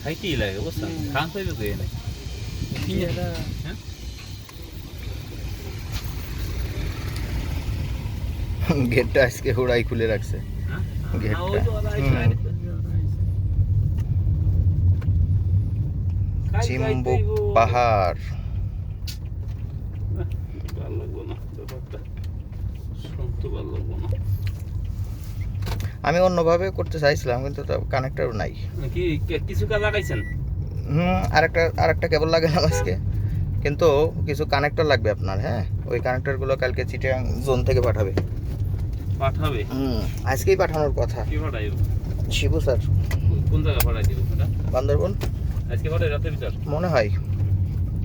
খাইতেই লাগে বুঝছেন খান পাইবে তো এনে গেটটা আজকে হুড়াই খুলে রাখছে গেটটা চিম্বুক পাহাড় ভালো লাগবো না ব্যাপারটা শুনতে ভালো লাগবো না আমি অন্যভাবে করতে চাইছিলাম কিন্তু কানেক্টর নাই কি কিছু কাজ লাগাইছেন আরেকটা কেবল লাগালাম আজকে কিন্তু কিছু কানেক্টর লাগবে আপনার হ্যাঁ ওই কানেক্টরগুলো কালকে চিটাগাং জোন থেকে পাঠাবে আজকেই পাঠানোর কথা কি পাঠাইব শিবু স্যার কোন জায়গা পাঠাই দিব এটা বান্দরবন আজকে পাঠাই রাতের ভিতর মনে হয়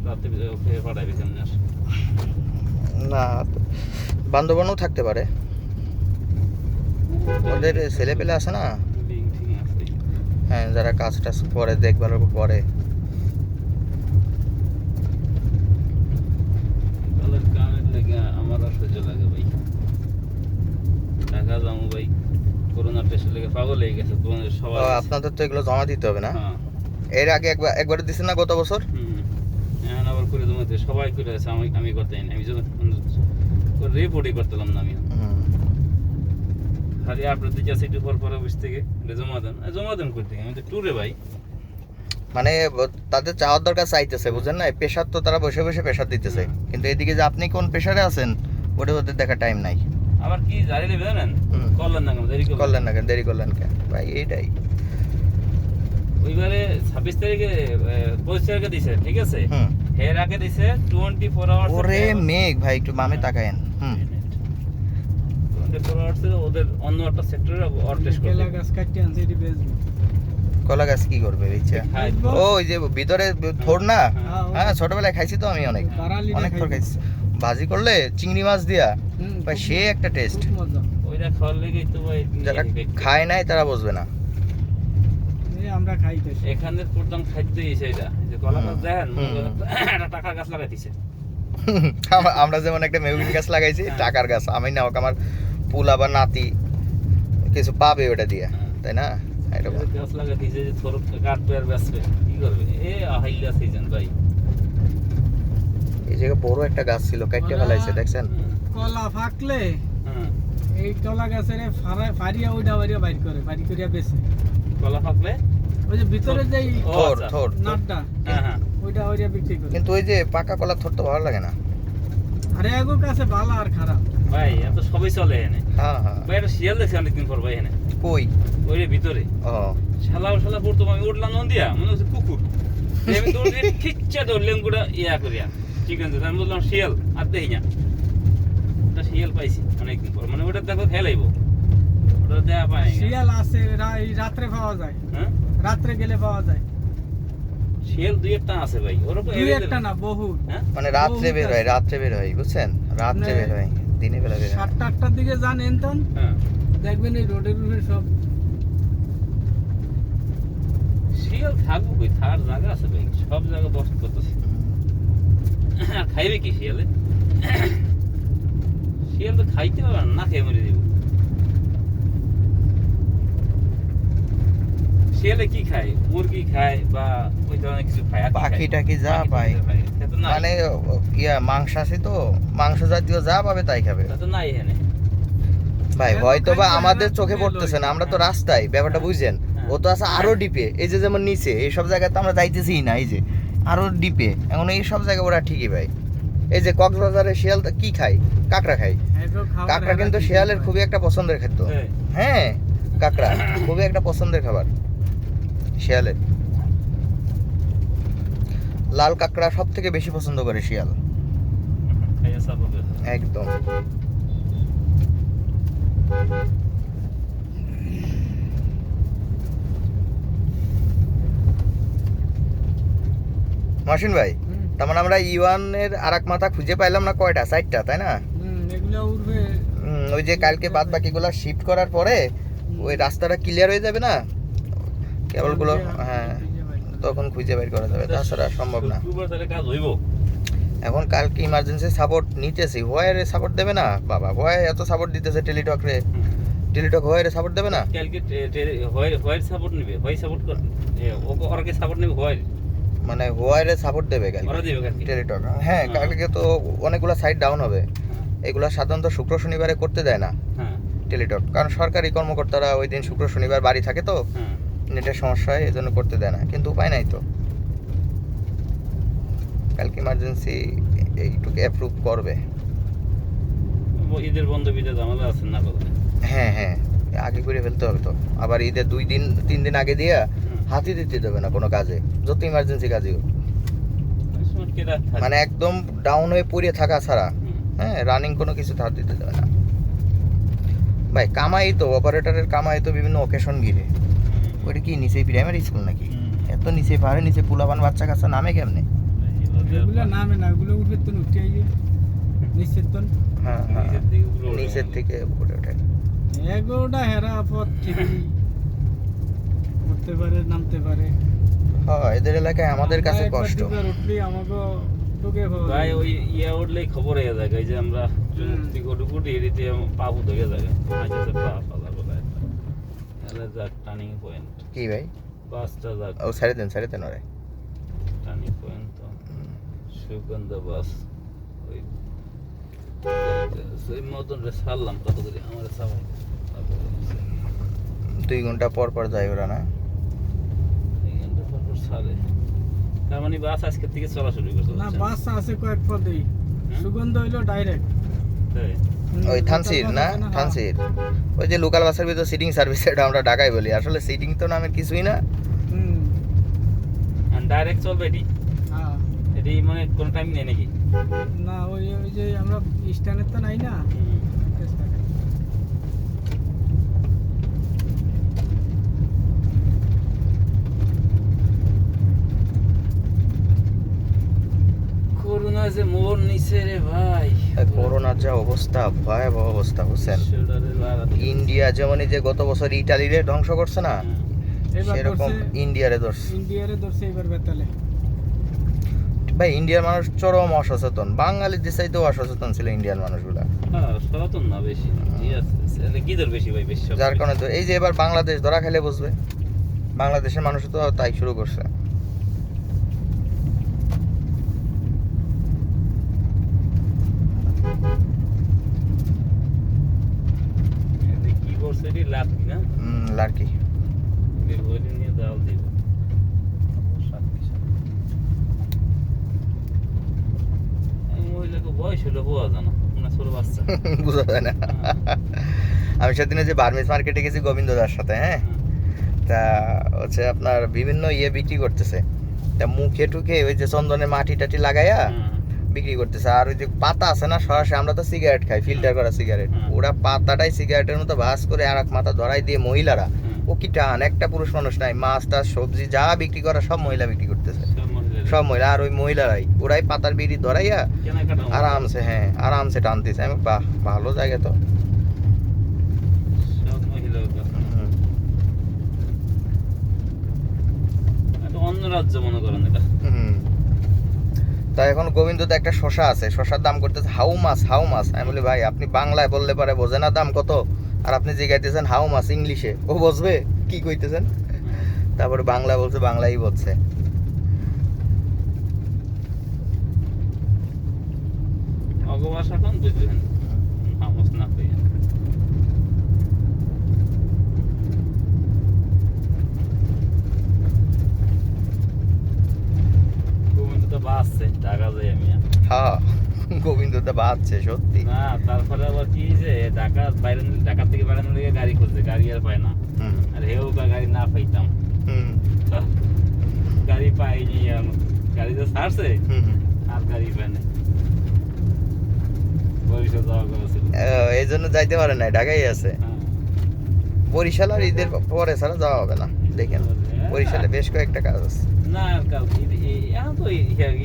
রাতের ভিতর ওকে পাঠাইবে কেমন না বান্দরবনও থাকতে পারে ওদের ছেলে পেলে আছে না হ্যাঁ যারা কাজ টাজ করে দেখভাল করে আমার আর সহ্য লাগে ভাই টাকা জমা ভাই করোনা টেস্টের লেগে পাগল হয়ে গেছে সবাই আপনাদের তো এগুলো জমা দিতে হবে না এর আগে একবার দিচ্ছেন না গত বছর এখন আবার করে জমাতে সবাই করে আছে আমি করতেই না আমি রিপোর্টই করতাম না আমি খালি আপনার দিকে আছে একটু পর অফিস থেকে জমা দেন করতে আমি তো ট্যুরে ভাই মানে তাদের চাওয়ার দরকার চাইতেছে বুঝেন না পেশার তো তারা বসে বসে পেশার দিতেছে কিন্তু এদিকে যে আপনি কোন পেশারে আছেন ওটা ওদের দেখার টাইম নাই আবার কি জারি নেবে জানেন করলেন না কেন দেরি করলেন কেন ভাই এইটাই ওইবারে 26 তারিখে 25 তারিখে দিছে ঠিক আছে এর আগে দিছে 24 আওয়ার্স ওরে মেঘ ভাই একটু বামে তাকায়েন 24 আওয়ার্স ওদের অন্য একটা সেক্টরে অর টেস্ট করবে কলা গাছ কাটতে আনছে এটি বেচবো কলা গাছ কি করবে ইচ্ছা ওই যে ভিতরে থোড় না হ্যাঁ ছোটবেলায় খাইছি তো আমি অনেক থোড় খাইছি ভাজি করলে চিংড়ি মাছ দিয়া ভাই সে একটা টেস্ট ওইটা খাওয়ার লেগেই তো ভাই যারা খায় নাই তারা বুঝবে না আমরা খাইতে এখানের প্রধান খাদ্যই সেটা যে কলা গাছ দেখেন একটা টাকার গাছ লাগাইতেছে আমরা যেমন একটা মেগুনি গাছ লাগাইছি টাকার গাছ আমি না আমার পুলা বা নাতি কিছু পাবে ওটা দিয়ে তাই না এরকম গাছ লাগাইতেছে যে থোর কাটবে আর বেচবে কি করবে এ আহাইলা সিজন ভাই এই জায়গায় বড় একটা গাছ ছিল কাটতে ফেলাইছে দেখছেন কলা ফাকলে এই কলা গাছের ফারিয়া ওইটা বাইর করে বাইর করিয়া বেচে কলা ফাকলে ওই যে ভিতরে যে থোর নাটটা ওইটা বিক্রি করে কিন্তু ওই যে পাকা কলা থোর তো ভালো লাগে না আরে এগো কাছে ভালো আর খারাপ ভাই এত সবই চলে এনে হ্যাঁ ভাই এটা শিয়াল দেখছি অনেকদিন পর ভাই এনে কই ওই ভিতরে শালা পড়তো আমি উঠলাম নন্দিয়া মনে হচ্ছে কুকুর আমি দৌড় দিয়ে খিচ্চা দৌড়লাম গুড়া ইয়া করিয়া ঠিক আছে আমি বললাম শিয়াল আর দেখি না ওটা শিয়াল পাইছি অনেকদিন পর মানে ওটা দেখো খেলাইবো ওটা দেয়া পাই শিয়াল আছে রাত্রে পাওয়া যায় হ্যাঁ রাত্রে গেলে পাওয়া যায় শিয়াল দুই একটা আছে ভাই ওর দুই একটা না বহু মানে রাত্রে বের হয় বুঝছেন রাত্রে বের হয় দিনে বেলা বের হয় 7-8টার দিকে যান এনতন দেখবেন এই রোডের উপরে সব শিয়াল থাকবো কই থাকার জায়গা আছে ভাই সব জায়গা বসত করতেছে খাইবে কি শিয়ালে শিয়াল তো খাইতে পারবে না খেয়ে মরে দিব শিয়ালে কি খায় মুরগি খায় বা ওই ধরনের কিছু খায় পাখি টাকি যা পায় মানে মাংসাশী তো মাংস জাতীয় যা পাবে তাই খাবে তো নাই এখানে ভাই হয়তো বা আমাদের চোখে পড়তেছে না আমরা তো রাস্তায় ব্যাপারটা বুঝছেন ও তো আছে আরো ডিপে এই যে যেমন নিচে এই সব জায়গায় তো আমরা যাইতেছি না এই যে আরো ডিপে এখন এই সব জায়গায় ওরা ঠিকই ভাই এই যে কক্সবাজারে শিয়াল কি খায় কাঁকড়া খায় কাঁকড়া কিন্তু শিয়ালের খুবই একটা পছন্দের খাদ্য হ্যাঁ কাঁকড়া খুবই একটা পছন্দের খাবার শিয়ালের লাল কাঁকড়া সব থেকে বেশি পছন্দ করে শিয়াল একদম মাসিন ভাই তার মানে আমরা ইওয়ান এর আরেক মাথা খুঁজে পাইলাম না কয়টা 4টা তাই না এগুলা উড়বে ওই যে কালকে বাদ বাকিগুলো শিফট করার পরে ওই রাস্তাটা ক্লিয়ার হয়ে যাবে না কেবলগুলো হ্যাঁ তখন খুঁজে বের করা যাবে তাছাড়া সম্ভব না এখন কালকে ইমার্জেন্সি সাপোর্ট নিতেছি হোয়ারে সাপোর্ট দেবে না বাবা হোয়াই এত সাপোর্ট দিতেছে টেলিটক রে টেলিটক হোয়াইরে সাপোর্ট দেবে না? কালকে হোয়াইট সাপোর্ট নেবে, হোয়াইট সাপোর্ট কর ওরাকে সাপোর্ট নেবে হোয়াইট, মানে হোয়াইরে সাপোর্ট দেবে কালকে ওরা দেবে কালকে। টেলিটক। হ্যাঁ, কালকে তো অনেকগুলো সাইট ডাউন হবে। এগুলো সাধারণত শুক্র শনিবারে করতে দেয় না হ্যাঁ টেলিটক, কারণ সরকারি কর্মকর্তারা ওই দিন শুক্র শনিবার বাড়ি থাকে তো, হ্যাঁ নেটের সমস্যা হয়, এজন্য করতে দেয় না। কিন্তু উপায় নাই তো, কালকে ইমার্জেন্সি এইটুকু অ্যাপ্রুভ করবে। ঈদের বন্ধ বিদে ঝামেলা আছে না করলে। হ্যাঁ হ্যাঁ, আগে করে ফেলতে হবে তো। আবার ঈদের 2-3 দিন আগে দিয়া হাতি দিতে দেবে না কোনো কাজে, যত ইমার্জেন্সি কাজই হোক। মানে একদম ডাউন হয়ে পড়ে থাকা ছাড়া, হ্যাঁ, রানিং কোনো কিছু হাত দিতে দেবে না ভাই। কামাই তো অপারেটরের কামাই তো বিভিন্ন অকেশন ঘিরে। ওইটা কি নিচে প্রাইমারি স্কুল নাকি? এত নিচে পাহাড়ে নিচে পোলাপান বাচ্চা কাচ্চা নামে কেমনে? এগুলো নামে না, ওগুলো উঠবে তো উঠে আইয়ে নিচের তো। হ্যাঁ হ্যাঁ, নিচের থেকে উপরে ওঠে। এগুলোটা হেরা পথ ঠিকই উঠতে পারে নামতে পারে। হ্যাঁ, এদের এলাকায় আমাদের কাছে আমরা একবার কষ্ট। দুবার উঠলি আমাকে ঢুকে ভাই ওই ইয়া উঠলেই খবর হয়ে যায় এই যে আমরা চুক্তি করে উঠি এদিকে পাবু ধরে যায় আজকে পা ফালা বলা এটা যা টার্নিং পয়েন্ট। কি ভাই? বাসটা যা ও সাড়ে দেন ওরে। টার্নিং পয়েন্ট তো সুগন্ধ বাস ওই সেই মতন রে সারলাম কত করে আমার সবাই 2 ঘন্টা পর পর যায় ওরা না? এই ঘন্টা পর পর সারে। তার মানে বাস আজকে থেকে চলা শুরু করছে না, বাস আছে কয়েক পদেই। সুগন্ধ হইলো ডাইরেক্ট তাই ওই থানসির না? থানসির ওই যে লোকাল বাসের ভিতর সিটিং সার্ভিস, এটা আমরা ঢাকায় বলি, আসলে সিটিং তো নামের কিছুই না। ডাইরেক্ট চলবে এটি, হ্যাঁ। এটি মানে কোনো টাইম নেই নাকি? না, ওই ওই যে আমরা স্ট্যান্ডের তো নাই না। করোনা যে মোর নিচে রে ভাই, করোনার যা অবস্থা, ভয়াবহ অবস্থা বুঝছেন। ইন্ডিয়া যেমন এই যে গত বছর ইটালিরে ধ্বংস করছে না, এবার সেরকম ধরছে ইন্ডিয়ারে ধরছে। ইন্ডিয়ারে ধরছে এবার বেতালে। ভাই ইন্ডিয়ার মানুষ চরম অসচেতন, বাঙালিদের চাইতেও অসচেতন ছিল ইন্ডিয়ান মানুষগুলা। হ্যাঁ সচেতন না বেশি, ঠিক আছে তাহলে কি ধর বেশি ভাই বেশি যার কারণে তো এই যে এবার বাংলাদেশ ধরা খেলে বুঝবে, বাংলাদেশের মানুষ তো তাই শুরু করছে। কি করছে এটি লাভ না লার্কি বের নিয়ে দাও দিব মহিলাকে বয়স হলো বোঝা জানা না, ছোট বাচ্চা বুঝা যায় না। আমি সেদিনে যে বার্মিজ মার্কেটে গেছি গোবিন্দদার সাথে, হ্যাঁ, তা হচ্ছে আপনার বিভিন্ন ইয়ে বিক্রি করতেছে, তা মুখে টুকে ওই যে চন্দনের মাটি টাটি লাগাইয়া বিক্রি করতেছে। আর ওই যে পাতা আছে না, সরাসরি আমরা তো সিগারেট খাই, ফিল্টার করা সিগারেট, ওরা পাতাটাই সিগারেটের মতো ভাঁজ করে আর এক মাথা ধরাই দিয়ে মহিলারা, ও কি টান, একটা পুরুষ মানুষ নাই, মাছ টাছ সবজি যা বিক্রি করা সব মহিলা বিক্রি করতেছে, সব মহিলা। আর ওই মহিলারাই ওরাই পাতার বিড়ি ধরাইয়া আরামসে, হ্যাঁ আরামসে টানতেছে। আমি বাহ, ভালো জায়গা তো। অন্য রাজ্য মনে করেন এটা। তা এখন গোবিন্দতে একটা শশা আছে, শশার দাম করতেছে হাউ মাছ, হাউ মাছ। আমি বলি ভাই আপনি বাংলায় বললে পারে বোঝে না দাম কত, আর আপনি জিগাইতেছেন হাউ মাছ ইংলিশে, ও বুঝবে কি কইতেছেন? তারপরে বাংলা বলছে, বাংলাই বলছে। অগভাষা কোন বুঝবেন হামস না পেয়ে গোবিন্দ বাসছে ঢাকা যাই আমি। হ্যাঁ, গোবিন্দতে বাজছে সত্যি। না তারপরে আবার কি যে ঢাকা বাইরে, ঢাকা থেকে বাইরে নিয়ে গাড়ি খুঁজছে, গাড়ি আর পায় না। আর হেও গাড়ি না পাইতাম, গাড়ি পাইনি, গাড়ি তো ছাড়ছে আর গাড়ি পায় না, বরিশাল যাওয়া করেছিল। এই জন্য যাইতে পারে না, ঢাকাই আছে। বরিশাল আর ঈদের পরে ছাড়া যাওয়া হবে না, দেখেন বরিশালে বেশ কয়েকটা কাজ আছে। না আর কাল এখন তো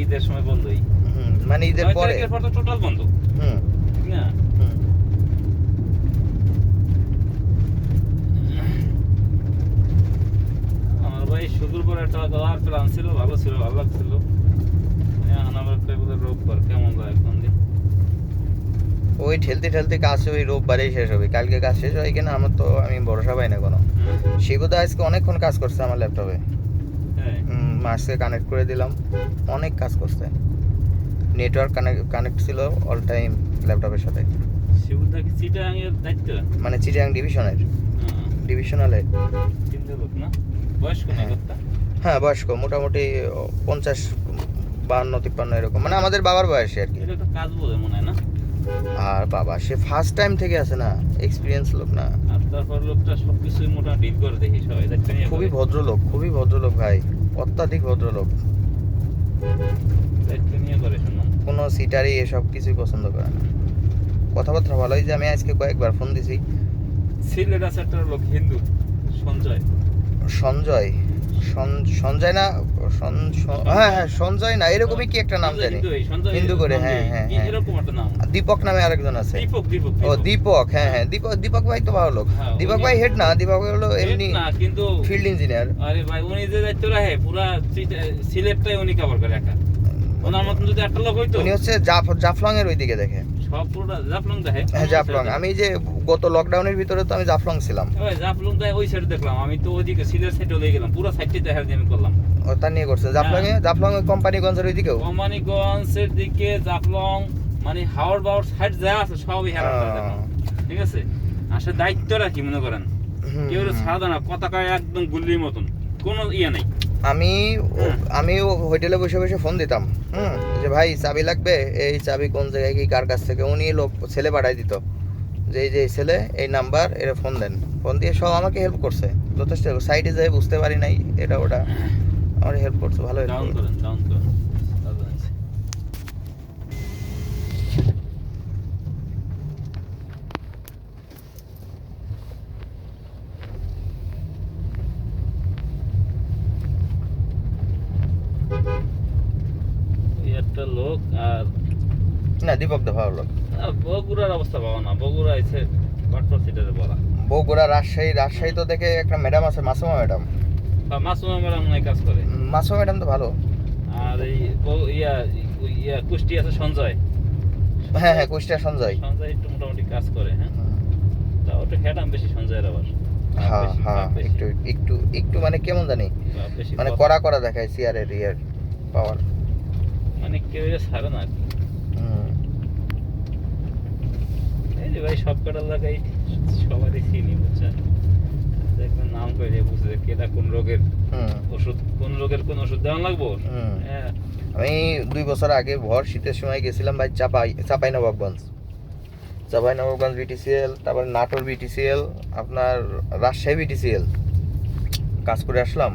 ঈদের সময় বন্ধই, মানে ঈদের পরে টোটাল বন্ধ। না আমার ভাই শুক্রবার একটা যাওয়ার প্ল্যান ছিল, ভালো ছিল, ভালো লাগছিল। এখন আমার রোববার কেমন যায় এখন দিয়ে ওই ঠেলতে ঠেলতে কাজ ওই রোববারেই শেষ হবে, কালকে কাজ শেষ হয় কিনা আমার তো আমি ভরসা পাই না কোনো। শিবুদা আজকে অনেকক্ষণ কাজ করছে আমার ল্যাপটপে, হ্যাঁ মাসকে কানেক্ট করে দিলাম, অনেক কাজ করছে, নেটওয়ার্ক কানেক্ট ছিল অল টাইম ল্যাপটপের সাথে। শিবুদা কি চিটাগাংয়ের দায়িত্ব? মানে চিটাগাং ডিভিশনের ডিভিশনালে। তিনটে লোক না, বয়স্ক না কর্তা? হ্যাঁ বয়স্ক, মোটামুটি 50, 52, 53 এরকম, মানে আমাদের বাবার বয়সী আর কি। এটা একটা কাজ বোঝে মনে হয় না? আর বাবা সে ফার্স্ট টাইম থেকে আছে না, এক্সপিরিয়েন্স লোক না, আর তারপর লোকটা সবকিছুই মোটামুটি ডিল করে দেখি সবাই দায়িত্ব নিয়ে খুবই করে। ভদ্রলোক, খুবই ভদ্রলোক ভাই, অত্যাধিক ভদ্রলোক, দায়িত্ব নিয়ে করে শুনলাম। কোনো সিটারই এসব কিছুই পছন্দ করে না, কথাবার্তা ভালোই। যে আমি আজকে কয়েকবার ফোন দিছি। সিলেট আছে একটা লোক হিন্দু, সঞ্জয়। সঞ্জয়, সঞ্জয় না, হ্যাঁ হ্যাঁ সঞ্জয় না, এরকমই কি একটা নাম সঞ্জয় জানি, সঞ্জয় হিন্দু করে, সঞ্জয়, হ্যাঁ হ্যাঁ হ্যাঁ। এরকম একটা নাম। দীপক নামে আরেকজন আছে। দীপক দীপক ও দীপক, হ্যাঁ হ্যাঁ দীপক ভাই তো ভালো লোক। হ্যাঁ, দীপক উনি- ভাই হেড না, দীপক ভাই হলো হেড এমনি না কিন্তু ফিল্ড ইঞ্জিনিয়ার। আরে ভাই উনি যে দায়িত্ব রাখে পুরা সিলেটটাই উনি কভার করে একা। ওনার মতন যদি একটা লোক হইতো উনি হচ্ছে জাফলং এর ওইদিকে দেখে। সব পুরোটা জাফলং দেখে। হ্যাঁ জাফলং, আমি যে গত লকডাউনের ভিতরে তো আমি জাফলং ছিলাম, ওই জাফলং দেখে ওই সাইড দেখলাম, আমি তো ওইদিকে সিলেট সাইডে লয়ে গেলাম, পুরো সাইডটি দেখা দিয়ে আমি করলাম। ও তা নিয়ে করছে জাফলং এ কোম্পানিগঞ্জের ওইদিকেও। কোম্পানিগঞ্জের দিকে জাফলং মানে হাওড় বাওড় সাইড যা আছে সবই হেরা করে দেখলাম। ঠিক আছে, আসলে দায়িত্বটা কি মনে করেন, কেউ সাদা না, পতাকা একদম গুল্লির মতন, কোনো ইয়ে নাই। আমি হোটেলে বসে বসে ফোন দিতাম, যে ভাই চাবি লাগবে, এই চাবি কোন জায়গায় কি কার কাছ থেকে, উনি লোক ছেলে পাঠাই দিত, যে এই যে এই ছেলে এই নাম্বার, এরা ফোন দেন, ফোন দিয়ে সব আমাকে হেল্প করছে যথেষ্ট। সাইডে যাই বুঝতে পারি নাই এটা ওটা, আমার হেল্প করছে, ভালো হেল্প ডাউন করছে। করেন ডাউন করেন। একটা লোক আর না দীপক দা ভালো লোক। বগুড়ার অবস্থা পাবো না, বগুড়া এসে বাটপার সিটারে বলা। বগুড়া, রাজশাহী তো দেখে একটা ম্যাডাম আছে, মাসুমা ম্যাডাম। মাসুমা ম্যাডাম মনে হয় কাজ করে। মাসুমা ম্যাডাম তো ভালো। আর এই ইয়া কুষ্টি আছে সঞ্জয়। হ্যাঁ হ্যাঁ কুষ্টিয়া সঞ্জয়। সঞ্জয় একটু মোটামুটি কাজ করে, হ্যাঁ তাও একটু হেডাম বেশি সঞ্জয়ের আবার। হ্যাঁ হ্যাঁ একটু একটু একটু মানে কেমন জানি, মানে কড়া দেখায় সিআরের ইয়ার পাওয়ার, মানে কেউ ছাড়ে না আর কি। এই যে ভাই সব কটা লাগাই সবারই চিনি বুঝছেন, দেখবেন নাম করে বুঝে যে কেটা কোন রোগের ওষুধ, কোন রোগের কোন ওষুধ দেওয়া লাগবো। হ্যাঁ আমি 2 বছর আগে ভর শীতের সময় গেছিলাম ভাই চাঁপাইনবাবগঞ্জ বিটিসিএল, তারপর নাটোর বিটিসিএল, আপনার রাজশাহী বিটিসিএল কাজ করে আসলাম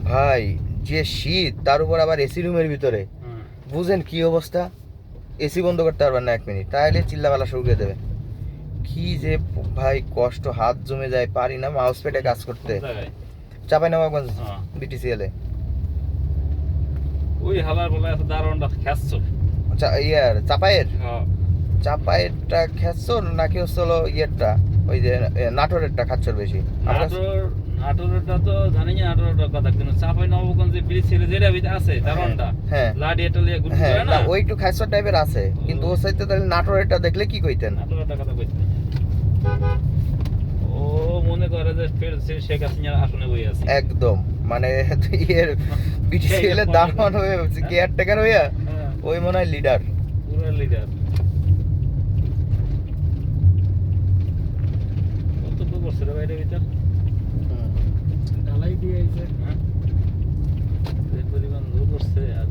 ভাই। যে শীত, তার উপর আবার এসি রুমের ভিতরে, বুঝেন কি অবস্থা, এসি বন্ধ করতে পারবেন না 1 মিনিট, তাহলে চিল্লাপালা শুরু করে দেবে। কি যে ভাই কষ্ট, হাত জমে যায়, পারি না মাউস পেটে কাজ করতে। চাঁপাইনবাবগঞ্জ বিটিসিএল এ ওই হালার বলা এত দারুণটা খেসছো ইয়ার চাপায়েরটা খেচ্ছর নাকি হচ্ছিল ইয়েরটা, ওই যে নাটোরেরটা খাচ্ছর বেশি। নাটোরটা তো জানি না, নাটোরটার কথা, কিন্তু চাঁপাইনবাবগঞ্জে ব্রিজ ছেড়ে যেটা ভিতরে আছে দারুণটা, হ্যাঁ লাডিয়াটা লিয়ে ঘুরতে হ্যাঁ পারে না, ওই একটু খাচ্ছর টাইপের আছে, কিন্তু ওর সাইডে তাহলে নাটোরেরটা দেখলে কি কইতেন? নাটোরটার কথা কইতে ও মনে করে যে ফের শেখ হাসিনার আসনে বই আছে একদম, মানে এর বিটিসিএল এর দারোয়ান হয়ে কেয়ারটেকার হইয়া ওই মনে হয় লিডার, পুরো লিডার। কত বছর বাইরে ভিতর ঢালাই দিয়ে আইছে, এই পরিমাণ লোক করছে। আর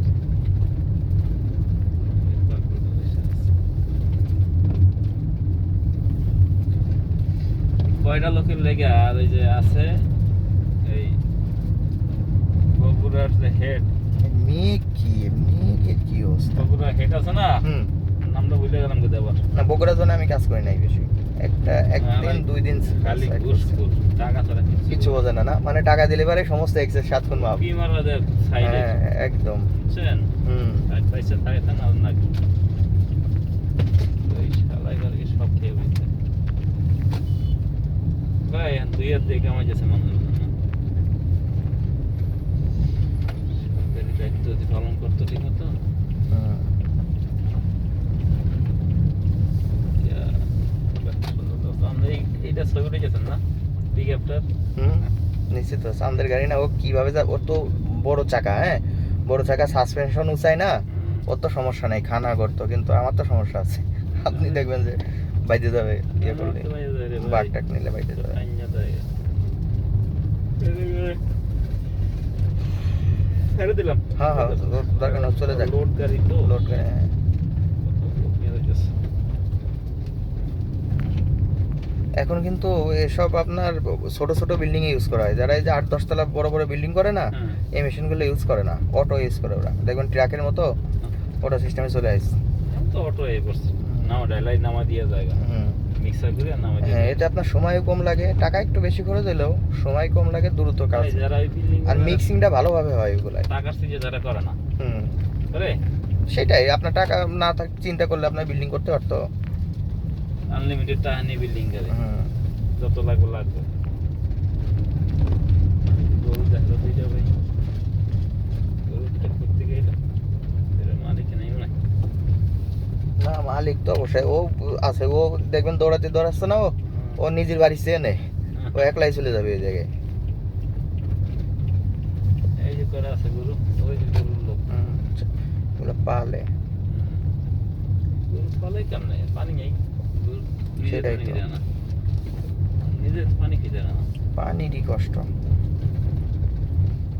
কয়টা লোকের লেগে, আর ওই যে আছে এই বগুড়ার যে হেড, মেয়েকে কি অবস্থা, বগুড়ার হেড আছে না, নামটা ভুলে গেলাম কোথায় আবার। না বগুড়ার জন্য আমি কাজ করি নাই বেশি, একদিন 2 দিন খালি ঘুষ টাকা ছাড়া কিছু বোঝে না, মানে টাকা দিলে পারে সমস্ত এক্সেস 7 গুণ মাপ, কি মারা দেয় সাইডে, একদম বুঝছেন, সাইড পয়সা থাকে না আর নাকি ওই শালাই গালি সব খেয়ে বইতে ভাই। এখন 2 এর দিকে আমার যেছে মানুষ সরকারি দায়িত্ব যদি পালন করতো ঠিক মতো। টেসলা করে গেছেন না পিকআপটার নিশ্চিত আমাদের গাড়ি না, ও কিভাবে যা, ওর তো বড় চাকা, হ্যাঁ বড় চাকা, সাসপেনশন উঁচাই না, ওর তো সমস্যা নেই, খানা করতো, কিন্তু আমার তো সমস্যা আছে। আপনি দেখবেন যে বাইতে যাবে ইয়ে করলে, বাঘ টাক নিলে বাইতে যাবে। ছেড়ে দিলাম। হ্যাঁ হ্যাঁ, দরকার না, চলে যাক। লোড গাড়ি তো, লোড করে, হ্যাঁ। এখন কিন্তু এসব আপনার ছোট ছোট বিল্ডিং ইউজ করা হয়, যারা এই যে 8-10 তলা বড় বড় বিল্ডিং করে না, এই মেশিনগুলো ইউজ করে না, অটো ইউজ করে ওরা। দেখবেন ট্রাকের মতো অটো সিস্টেমে চলে আসছে। তো অটো এই করছে, নামা ডালাই নামা দিয়ে জায়গা মিক্সার করে নামা দিয়ে। হ্যাঁ, এতে আপনার সময়ও কম লাগে, টাকা একটু বেশি খরচ হলেও সময় কম লাগে, দ্রুত কাজ, যারা ওই বিল্ডিং আর মিক্সিংটা ভালোভাবে হয় ওগুলাই। টাকার থেকে যারা করে না হুম, করে, সেটাই, আপনার টাকা না থাক চিন্তা করলে আপনার বিল্ডিং করতে পারতো। আনলিমিটেড টাকা নিয়ে বিল্ডিং করে, হুম, যত লাগবে লাগবে। গরু দেখলো দুইটা ভাই, গরু দুটা করতে গেলে মালিক নেই মনে হয়। না মালিক তো অবশ্যই ও আছে, ও দেখবেন দৌড়াচ্ছে না, ও নিজের বাড়ি চেনে, ও একলাই চলে যাবে এই জায়গায়। এই যে করে আছে গরু, ওই যে গরুর লোক ওগুলো পালে, গরু পালে কেমন পানি নেই, গরু নিজে সেটাই পানি তো। খেতে না, নিজে পানি খেতে না। পানিরই কষ্ট।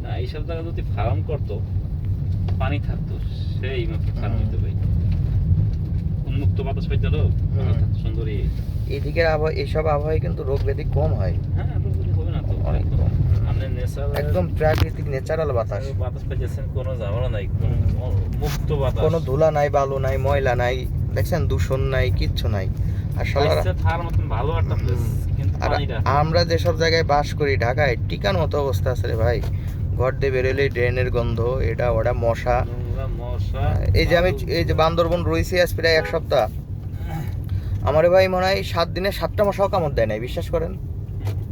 না এইসব জায়গা যদি ফার্ম করতো, পানি থাকতো, সেই মতো ফার্ম হইতো ভাই, উন্মুক্ত বাতাস পাইতো, সুন্দর। এদিকের আবহাওয়া, এইসব আবহাওয়ায় কিন্তু রোগ ব্যাধি কম হয়, হ্যাঁ হবে না তো, অনেক কম। মানে ন্যাচারাল একদম প্রাকৃতিক ন্যাচারাল বাতাস, বাতাস পাইতেছেন, কোনো ঝামেলা নাই, মুক্ত বাতাস, কোনো ধুলা নাই, বালু নাই, ময়লা নাই, দেখছেন দূষণ নাই, কিচ্ছু নাই। আর শালারা, থার মতন ভালো একটা প্লেস, কিন্তু আর পানিটা আমরা যেসব জায়গায় বাস করি ঢাকায়, টিকার মতো অবস্থা আছে রে ভাই। ঘর দিয়ে বেরোলে ড্রেনের গন্ধ, এটা ওটা, মশা। নোংরা, মশা। এই যে আমি এই যে বান্দরবন রয়েছি আজ প্রায় 1 সপ্তাহ, আমারে ভাই মনে হয় 7 দিনে 7টা মশাও কামড় দেয় নাই, বিশ্বাস করেন।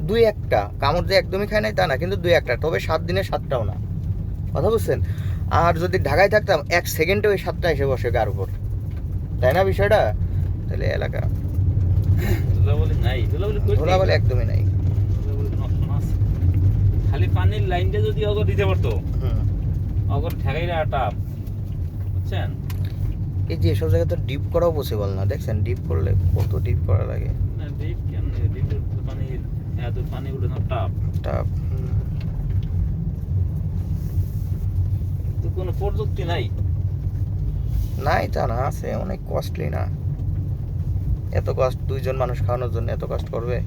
2-1টা কামড় যে একদমই খায় নাই তা না, কিন্তু 2-1টা, তবে 7 দিনে 7টাও না, কথা বুঝছেন। আর যদি ঢাকায় থাকতাম 1 সেকেন্ডে ওই 7টা এসে বসে গার উপর, তাই না বিষয়টা? তাহলে এলাকা ধুলাবালি নাই, ধুলাবালি একদমই নাই। ধুলাবালি option আছে। খালি পানির লাইনটা যদি অগর দিতে পারতো, হুম, অগর ঠেকাইরা টাপ, বুঝছেন? এই যে এসব জায়গায় তো ডিপ করাও পসিবল না, দেখছেন ডিপ করলে কত ডিপ করা লাগে। না ডিপ কেন, ডিপের পানি, এত পানি উঠে না টাপ, টাপ, তো কোনো প্রযুক্তি নাই। নাই তা না, আছে, অনেক কস্টলি না, এত কষ্ট 2 জন মানুষ খাওয়ানোর জন্য এত কষ্ট করবে।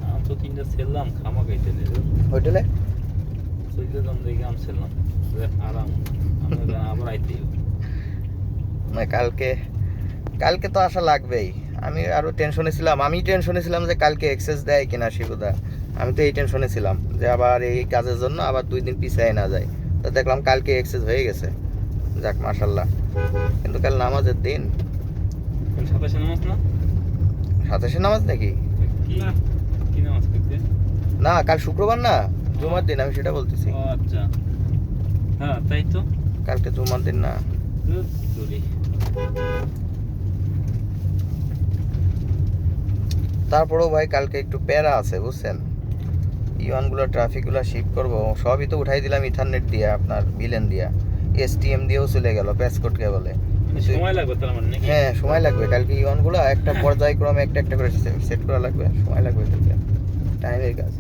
আম তো 3টা ছেড়লাম, খামা খাইতে নেই, হোটেলে চলতে দাম দেখে আম ছেড়লাম, আরাম, আমরা আবার আইতে হবে। মানে কালকে তো আসা লাগবেই। আমি আরো টেনশনে ছিলাম, যে কালকে এক্সেস দেয় কিনা শিবুদা, আমি তো এই টেনশনে ছিলাম যে আবার এই কাজের জন্য আবার 2 দিন পিছিয়ে না যায়। তো দেখলাম কালকে এক্সেস হয়ে গেছে, যাক মাশাল্লাহ। কিন্তু কাল নামাজের দিন, 27 নামাজ না, 27 নামাজ নাকি? কি কি নামাজ পড়তে? না, কাল শুক্রবার না, জুমার দিন, আমি সেটা বলতেছি। ও আচ্ছা, হ্যাঁ তাই তো, কালকে জুমার দিন না। সরি। তারপরেও ভাই কালকে একটু প্যারা আছে, বুঝছেন। ইওয়ানগুলো ট্রাফিকগুলো শিফট করবো, সবই তো উঠাই দিলাম ইথারনেট দিয়ে, আপনার ভিলেন দিয়া, এসটিএম দিয়েও চলে গেল, প্যাসকোড কেবলে। সময় লাগবে তার মানে নাকি? হ্যাঁ সময় লাগবে, কালকে ইওয়ানগুলো একটা পর্যায়ক্রমে একটা করে সেট করা লাগবে, সময় লাগবে কালকে, টাইমের কাজ।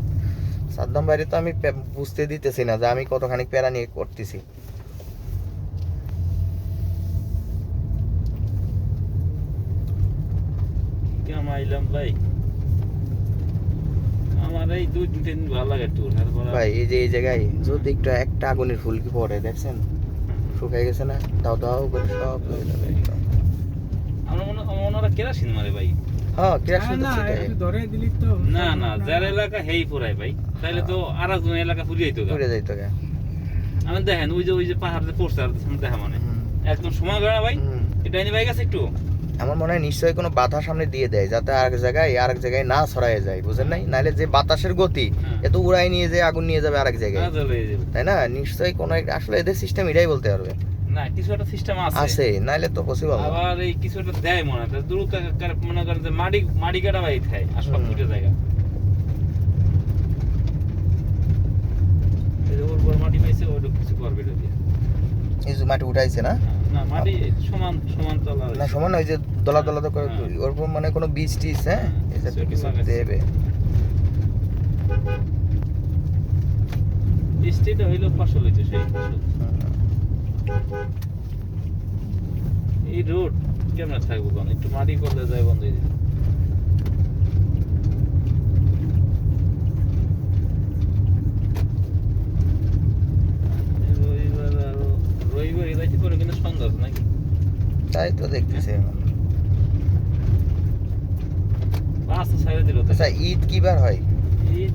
সাদ্দাম বাইরে তো আমি বুঝতে দিতেছি না যে আমি কতখানি প্যারা নিয়ে করতেছি। কেমন আইলাম ভাই, আমার এই 2-3 দিন ভালো লাগে ট্যুর। ভাই এই যে এই জায়গায় যদি একটু একটা আগুনের ফুলকি পড়ে, দেখছেন শুকাই গেছে না, দাও দাও করে সব হয়ে যাবে একদম। আমরা ওনারা কেরাসিন মারে ভাই। হ্যাঁ কেরাসিন তো না সেটাই, একটু ধরে দিলি তো না না, যার এলাকা হেই পুরাই ভাই, তাইলে তো আর একজন এলাকা পুরিয়ে দিত। ঘুরে যাইতো গে। আমি দেখেন ওই যে পাহাড়ে পড়ছে, আর সামনে দেখা মানে একদম সময় গড়া ভাই। এটা এনে ভাই গেছে একটু আমার মনে হয় নিশ্চয়ই কোনো বাধা সামনে দিয়ে দেয় যাতে আরেক জায়গায় না ছড়ায় যায়, বুঝেন নাই? নাহলে যে বাতাসের গতি এত উড়াই নিয়ে যে আগুন নিয়ে যাবে আরেক জায়গায়, তাই না? নিশ্চয়ই কোনো আসলে এদের সিস্টেম এটাই বলতে পারবে। না কিছু একটা সিস্টেম আছে, নাহলে তো পসিবল না। আবার এই কিছু একটা দেয় মনে হয় দ্রুত মনে করেন যে মাটি কাটা বাই খায় আসবাব দুটো জায়গা এই যে ওর উপর মাটি পাইছে ওটা কিছু করবে এটা দিয়ে। এই যে মাটি উঠাইছে না, না মাটি সমান সমান তলা না সমান ওই যে দলা দলা তো করে ওরকম মানে কোনো বীজ টিজ, হ্যাঁ এই যে কিছু দেবে। বৃষ্টিটা হইলো ফসল হইছে সেই ফসল। এই রোড কেমন থাকবো কোন একটু মাটি করলে যায় বন্ধ হয়ে যায়। রবিবার এলাইতে করে কিন্তু সন্ধ্যা আছে নাকি? তাই তো দেখতেছি এখন। রাস্তা ছাড়ে দিল তো। আচ্ছা ঈদ কি বার হয়? এই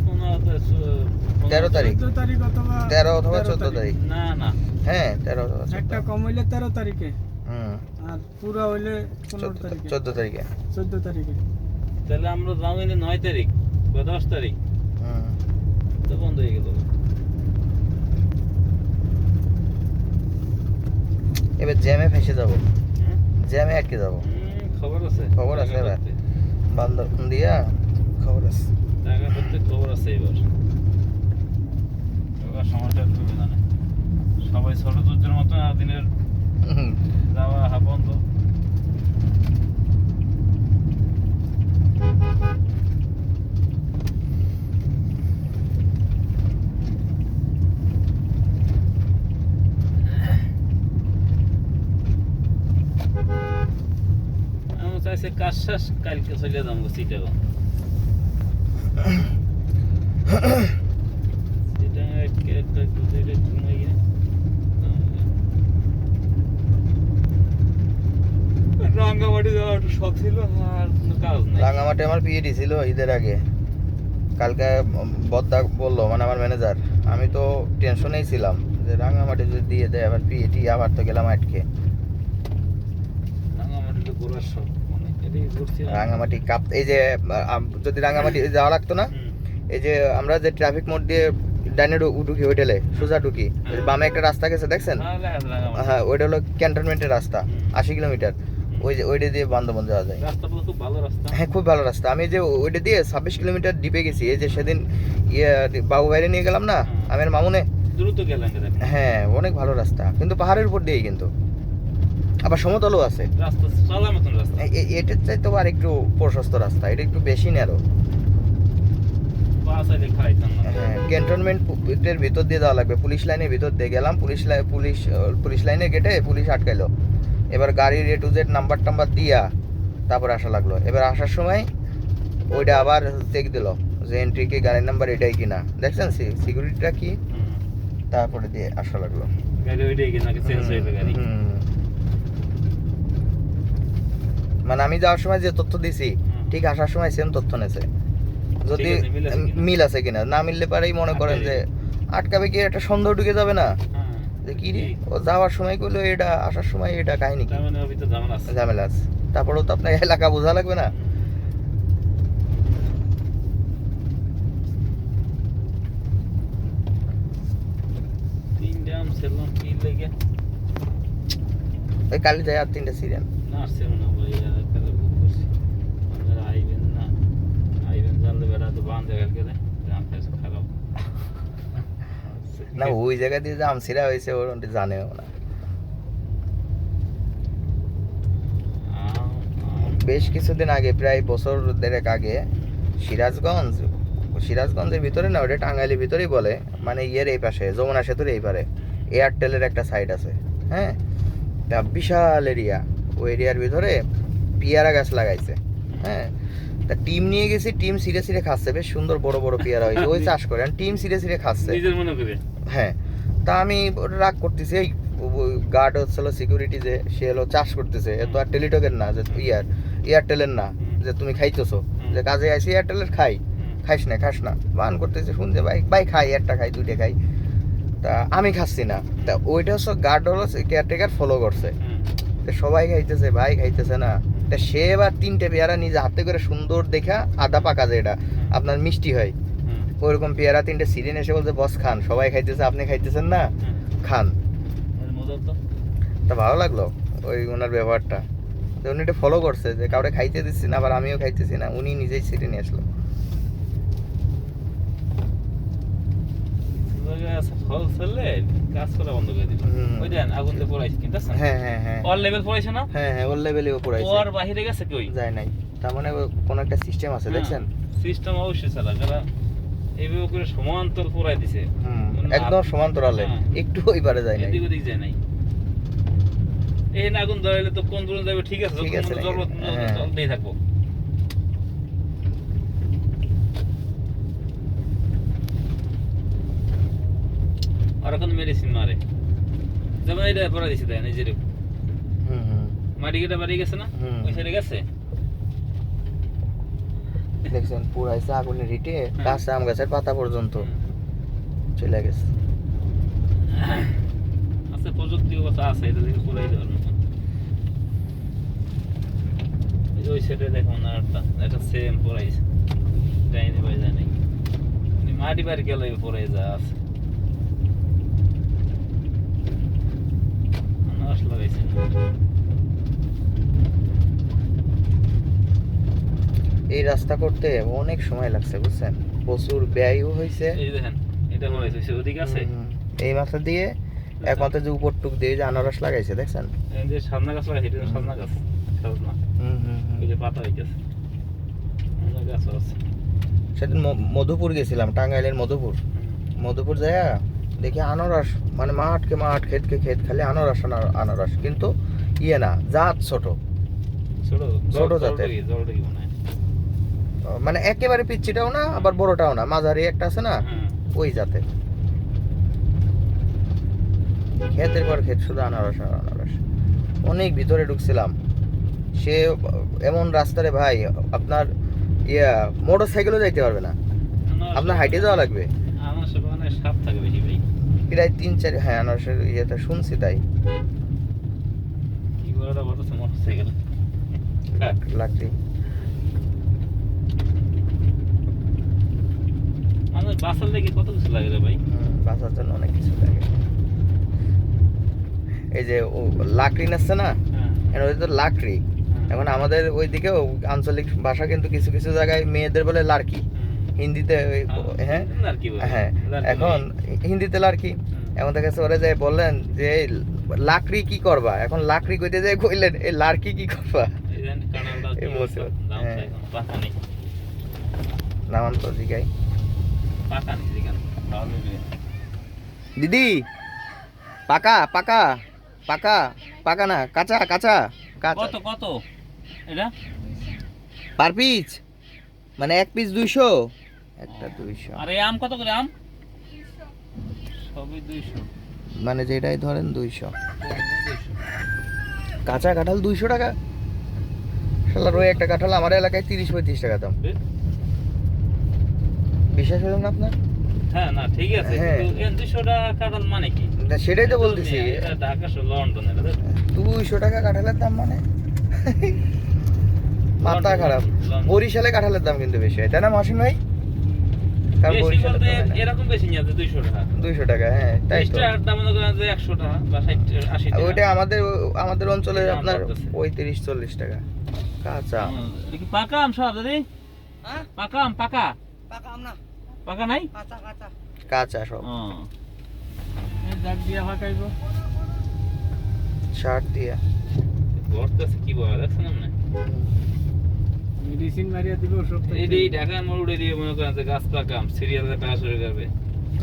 13 তারিখ, 14 তারিখ অথবা 13 অথবা 14 তারিখ। না না হ্যাঁ 13 অথবা 14। একটা কম হইলে 13 তারিখে, হুম আর পুরো হইলে 15 তারিখে, 14 তারিখে। 14 তারিখে। তাহলে আমরা যাবো 9 তারিখ বা 10 তারিখ হুম তো বন্ধ হয়ে গেল। এবার জ্যামে ফেসে যাব, হুম? জ্যামে আটকে যাব। খবর আছে খবর আছে এবার। বান্দরবান দিয়া খবর আছে। টাকা করতে খবর আছে এবার। এবার সমস্যা করবে না সবাই ছোট দুধের মতো দিনের হুম। যাওয়া বন্ধ। আমি চাইছি কাজ শেষ কালকে চলে যাবো চিটাগং। রাঙ্গামাটি যাওয়ার একটু শখ ছিল আর কোনো কাজ নাই। রাঙামাটি আমার পিএটি ছিল ঈদের আগে। কালকে বদ্দা বললো, মানে আমার ম্যানেজার, আমি তো টেনশনেই ছিলাম যে রাঙামাটি যদি দিয়ে দেয় আবার পিএটি, আবার তো গেলাম আটকে। রাঙ্গামাটিতে ঘোরার শখ অনেক, এটাই ঘুরছি। রাঙামাটি কাপ এই যে যদি রাঙামাটি যাওয়া লাগতো না, এই যে আমরা যে ট্রাফিক মোড় দিয়ে ডাইনে ঢুকি হোটেলে সোজা ঢুকি, ওই যে বামে একটা রাস্তা গেছে দেখছেন? হ্যাঁ ওইটা হলো ক্যান্টনমেন্টের রাস্তা, 80 কিলোমিটার। ওইটা দিয়ে বান্দরবান যাওয়া যায়। রাস্তাগুলো খুব ভালো রাস্তা। হ্যাঁ খুব ভালো রাস্তা। আমি যে ওইটা দিয়ে 26 কিলোমিটার ডিপে গেছি। এই যে সেদিন বাবু বাইরে নিয়ে গেলাম না আমের মামুনে, দ্রুত গেলেন হ্যাঁ অনেক ভালো রাস্তা, কিন্তু পাহাড়ের উপর দিয়েই, কিন্তু আবার সমতলও আছে। রাস্তা চলার মতন রাস্তা। এটার চাইতে আর একটু প্রশস্ত রাস্তা, এটা একটু বেশি ন্যারো। পাঁচ আইলে খাইতাম না। হ্যাঁ ক্যান্টনমেন্টের ভিতর দিয়ে যাওয়া লাগবে, পুলিশ লাইনের ভিতর দিয়ে গেলাম। পুলিশ লাইনের গেটে পুলিশ আটকাইলো। এবার গাড়ির A to Z নাম্বার টাম্বার দিয়া তারপর আসা লাগলো। এবার আসার সময় ওইটা আবার চেক দিল যে এন্ট্রি কি গাড়ির নাম্বার এটাই কিনা, দেখছেন সিকিউরিটিটা কি, তারপরে দিয়ে আসা লাগলো। গাড়ি ওইটাই কিনা চেঞ্জ হইবে গাড়ি। মানে আমি যাওয়ার সময় যে তথ্য দিছি ঠিক আসার সময় সেম তথ্য নেছে। যদি ঠিক আছে, মিল আছে কিনা? মিল আছে কিনা, না মিললে পারেই মনে করেন যে আটকাবে, কি একটা সন্দেহ ঢুকে যাবে না হ্যাঁ। যে কি রে ও যাওয়ার সময় কইলো এটা, আসার সময় এটা, কাহিনী কি, তার মানে ওর ভিতর ঝামেলা আছে। ঝামেলা আছে। তারপরেও তো আপনার এলাকা বোঝা লাগবে না। তিনটা আম ছিলাম কি লেগে ওই কালি যায় আর 3টা সিরিয়াল। না আসছিল না ভাই, তাহলে বুক করছি আপনারা আইবেন না, আইবেন জানলে বেড়া তো বান্ধে কালকে জাম ফেস খারাপ না ওই জায়গা দিয়ে যে আমসিরা হয়েছে ওর জানেও না। বেশ কিছুদিন আগে, প্রায় বছর দেড়েক আগে, সিরাজগঞ্জের ভিতরে না, ওটা টাঙ্গাইলের ভিতরেই বলে, মানে এই পাশে যমুনা সেতুর এই পারে এয়ারটেলের একটা সাইট আছে, হ্যাঁ তা বিশাল এরিয়া। ওই এরিয়ার ভিতরে পেয়ারা গাছ লাগাইছে, হ্যাঁ তা টিম নিয়ে গেছি, টিম সিরে সিরে খাচ্ছে, বেশ সুন্দর বড় বড় পেয়ারা হয়েছে, ওই চাষ করে টিম সিরে সিরে খাচ্ছে নিজের মনে করে। হ্যাঁ তা আমি রাগ করতেছি, এই গার্ড হচ্ছিল সিকিউরিটি যে, সে হলো চাষ করতেছে, এ তো আর টেলিটকের না যে এয়ারটেলের না যে তুমি খাইতেছো, যে কাজে আইসি এয়ারটেলের খাইস না বান করতেছে, শুনছে ভাই খাই, একটা খাই, 2টা খাই, তা আমি খাচ্ছি না। তা ওইটা হচ্ছে গার্ড হলো কেয়ারটেকার ফলো করছে, সবাই খাইতেছে, ভাই খাইতেছে না, তা সে এবার 3টে পেয়ারা নিজে হাতে করে সুন্দর দেখা আদা পাকা যেটা আপনার মিষ্টি হয় হুম, ওইরকম পেয়ারা 3টে সিরিন এসে বলছে বস খান, সবাই খাইতেছে আপনি খাইতেছেন না, হুম। খান। এর মজা তো তা ভালো লাগলো ওই ওনার ব্যবহারটা, যে উনি এটা ফলো করছে যে কাউরে খাইতে দিচ্ছি না আবার আমিও খাইতেছি না, উনি নিজেই সিটে নিয়ে আসলো। জায়গায় আছে ফল ফেললে কাজ করা বন্ধ করে দিল। হুম। ওই দেন আগুন দিয়ে পড়াইছে কিন্তু আছে হ্যাঁ হ্যাঁ হ্যাঁ অল লেভেল পড়াইছে না, হ্যাঁ হ্যাঁ ওর লেভেলে ওপর আছে, ওর বাহিরে গেছে কি ওই যায় নাই, তার মানে কোন একটা সিস্টেম আছে দেখছেন। সিস্টেম অবশ্যই চালা যারা এইভাবে করে সমান্তর পড়াই দিছে, হুম, একদম সমান্তরালে, হ্যাঁ। একটু ওইবারে যায় নাই। এদিক ওদিক যায় নাই। এই না আগুন ধরাইলে তো কোন দূরে যাবে, ঠিক আছে, ঠিক আছে, যতক্ষণ জল হ্যাঁ। চলতেই থাকবো। আর এখন মেডিসিন মারে, যেমন এটা পড়া দিছে দেয় নিজের হুম হুম মাটি কেটে বাড়ি গেছে না, হুম। ওই সাইডে গেছে। দেখছেন পুরাইছে আগুনে রিটে কাঁচা আম গাছের পাতা পর্যন্ত চলে গেছে। আছে প্রযুক্তির কথা আছে, এটা থেকে পুরাই দেওয়ার মতন। এই যে ওই সাইডে দেখো না একটা, এটা সেম পড়াইছে, টাইনি বাই জানি মাটি বাড়ি গেলে পড়াই যা আছে। আনারস লাগাইছে, এই রাস্তা করতে অনেক সময় লাগছে বুঝছেন, প্রচুর ব্যয়ও হয়েছে। এই যে দেখেন এটা পড়াইছে, ওদিকে আছে হুম, এই মাথা দিয়ে এক মাথা যে উপর টুক দিয়ে যে আনারস লাগাইছে দেখছেন। এই যে সামনে গাছ লাগাইছে, এটা সামনে গাছ, সামনে হুম হুম হুম। ওই যে পাতা হয়ে গেছে, অন্য গাছ আছে। সেদিন মধুপুর গেছিলাম, টাঙ্গাইলের মধুপুর। মধুপুর যায় দেখি আনারস, মানে মাঠকে মাঠ খেতকে খেত, খালি আনারস আনারস, কিন্তু ইয়ে না, জাত ছোট, ছোট ছোট জাতের। জলটাই মনে হয়। মানে একেবারে পিচ্ছিটাও না আবার বড়টাও না, মাঝারি একটা আছে না, হ্যাঁ। ওই জাতের। ক্ষেতের পর ক্ষেত শুধু আনারস আর আনারস। অনেক ভিতরে ঢুকছিলাম, সে এমন রাস্তা রে ভাই, আপনার মোটর সাইকেলও যাইতে পারবে না, আপনার হাইটে যাওয়া লাগবে। আনারসের বাগানে সাপ থাকে বেশি ভাই। প্রায় 3-4, হ্যাঁ আনারসের ইয়েটা শুনছি তাই। কি বড়টা বলতেছে মোটরসাইকেল। লাকড়ি আমাদের বাসার লেগে কত কিছু লাগে রে ভাই। বাঁচার জন্য অনেক কিছু লাগে। এই যে লাকড়ি নাচ্ছে না, হ্যাঁ, এর মধ্যে তো লাকড়ি। এখন আমাদের ওইদিকেও আঞ্চলিক ভাষা কিন্তু কিছু কিছু জায়গায় মেয়েদের বলে লাড়কি, হিন্দিতে হ্যাঁ আর কি বলে? হ্যাঁ, লাড়কি এখন হিন্দিতে লাড়কি। এখন দেখা গেছে ওরা যায় বললেন যে এই লাকড়ি কি করবা, এখন লাকড়ি কইতে যায় কইলেন এই লাড়কি কি করবা। এই যে কাঁঠালটা কি এই অবস্থা? মুসিবত, দাম হ্যাঁ। চাই এখন, পাকা নেই। নামান তো জিগাই, পাকা নেই যেখানে, খাওয়া যাবে। দিদি পাকা পাকা পাকা পাকা না কাঁচা কাঁচা কাঁচা কত কত এটা? পার পিস, মানে এক পিস 200, একটা 200, আর এই আম কত করে আম? সবই 200। মানে যেটাই ধরেন 200। 200। কাঁচা কাঁঠাল 200 টাকা, শালার ওই একটা কাঁঠাল আমার এলাকায় 30-35 টাকা দাম। বিশ্বাস হলো না আপনার? হ্যাঁ না ঠিক আছে, হ্যাঁ। কিন্তু এই 200 টাকা কাঁঠাল মানে কি? না, সেটাই তো বলতেছি, এটা ঢাকা শহর লন্ডন, এটা 200 টাকা কাঁঠালের দাম মানে মাথা খারাপ। বরিশালে কাঁঠালের দাম কিন্তু বেশি হয়, তাই না মহসিন ভাই? কারণ বেশি বরিশালে বলতে তো হয় না। এরকম বেশি নিয়ে 200 টাকা। 200 টাকা, হ্যাঁ তাই তো। 20 টাকার দাম মনে করেন যে 100 টাকা বা 60-80 টাকা। ওইটা আমাদের অঞ্চলে দাম আপনার বাড়তেছে। 35-40 টাকা কাঁচা। দেখি পাকা আম সব দাদি, হ্যাঁ? পাকা আম, পাকা পাকা আম না, পাকা নাই। কাঁচা কাঁচা। কাঁচা সব এই দাগ দিয়া ফাঁকাইবো। শার্ট দিয়ে। বর্তাছে কি বলে দেখছেন আপনি? মেডিসিন মারিয়া দিব সব। এই ঢাকার মোড় উড়ে দিয়ে মনে করেন যে গাছ পাকা আম সিরিয়ালে কাজ হয়ে যাবে।